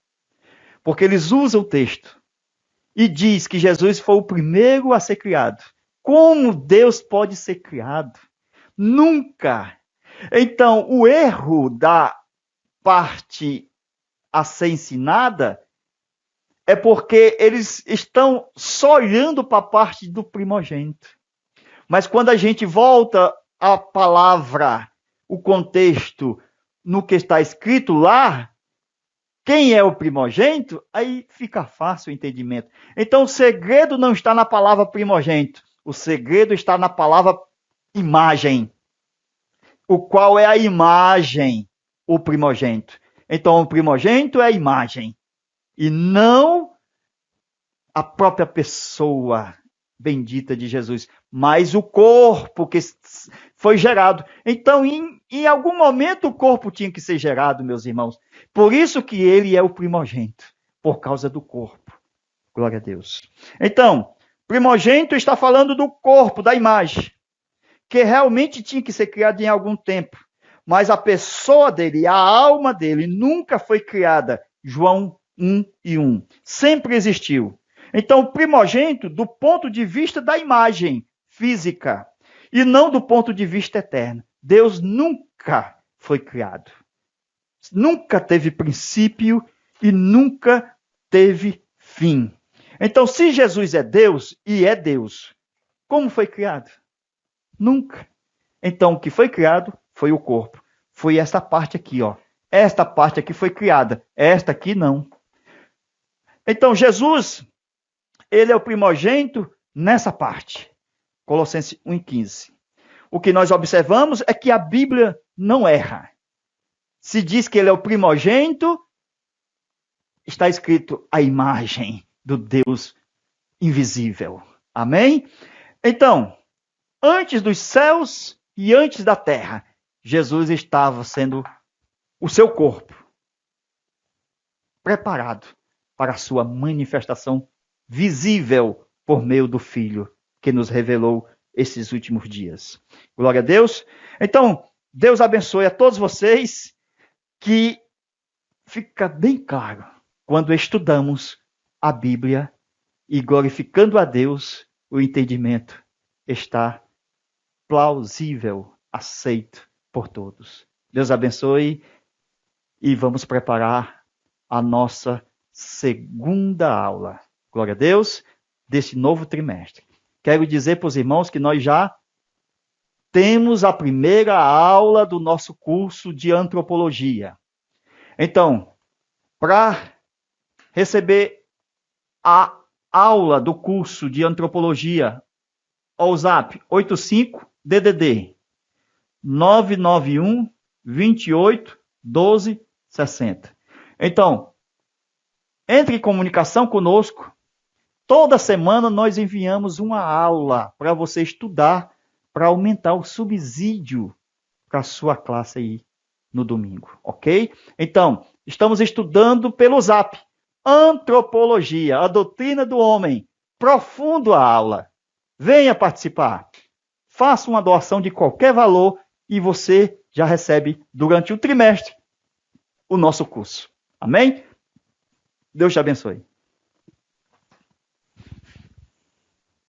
porque eles usam o texto e diz que Jesus foi o primeiro a ser criado. Como Deus pode ser criado? Nunca. Então, o erro da parte a ser ensinada é porque eles estão só olhando para a parte do primogênito. Mas quando a gente volta à palavra, o contexto, no que está escrito lá, quem é o primogênito, aí fica fácil o entendimento. Então, o segredo não está na palavra primogênito. O segredo está na palavra imagem. O qual é a imagem? O primogênito. Então, o primogênito é a imagem. E não a própria pessoa bendita de Jesus, mas o corpo que foi gerado. Então, em algum momento, o corpo tinha que ser gerado, meus irmãos. Por isso que ele é o primogênito, por causa do corpo. Glória a Deus. Então, primogênito está falando do corpo, da imagem, que realmente tinha que ser criado em algum tempo. Mas a pessoa dele, a alma dele, nunca foi criada. João 1:1. Sempre existiu. Então, o primogênito do ponto de vista da imagem física e não do ponto de vista eterno. Deus nunca foi criado. Nunca teve princípio e nunca teve fim. Então, se Jesus é Deus, e é Deus, como foi criado? Nunca. Então, o que foi criado foi o corpo. Foi essa parte aqui, ó. Esta parte aqui foi criada. Esta aqui não. Então, Jesus, ele é o primogênito nessa parte. Colossenses 1,15. O que nós observamos é que a Bíblia não erra. Se diz que ele é o primogênito, está escrito a imagem do Deus invisível. Amém? Então, antes dos céus e antes da terra, Jesus estava sendo o seu corpo preparado para a sua manifestação visível por meio do Filho que nos revelou esses últimos dias. Glória a Deus. Então, Deus abençoe a todos vocês, que fica bem claro quando estudamos a Bíblia e glorificando a Deus, o entendimento está plausível, aceito por todos. Deus abençoe e vamos preparar a nossa segunda aula. Glória a Deus, desse novo trimestre. Quero dizer para os irmãos que nós já temos a primeira aula do nosso curso de antropologia. Então, para receber a aula do curso de antropologia, ao zap 85 DDD 991 28 12 60. Então, entre em comunicação conosco. Toda semana nós enviamos uma aula para você estudar, para aumentar o subsídio para a sua classe aí no domingo, ok? Então, estamos estudando pelo zap. Antropologia, a doutrina do homem. Profundo a aula. Venha participar. Faça uma doação de qualquer valor e você já recebe durante o trimestre o nosso curso. Amém? Deus te abençoe.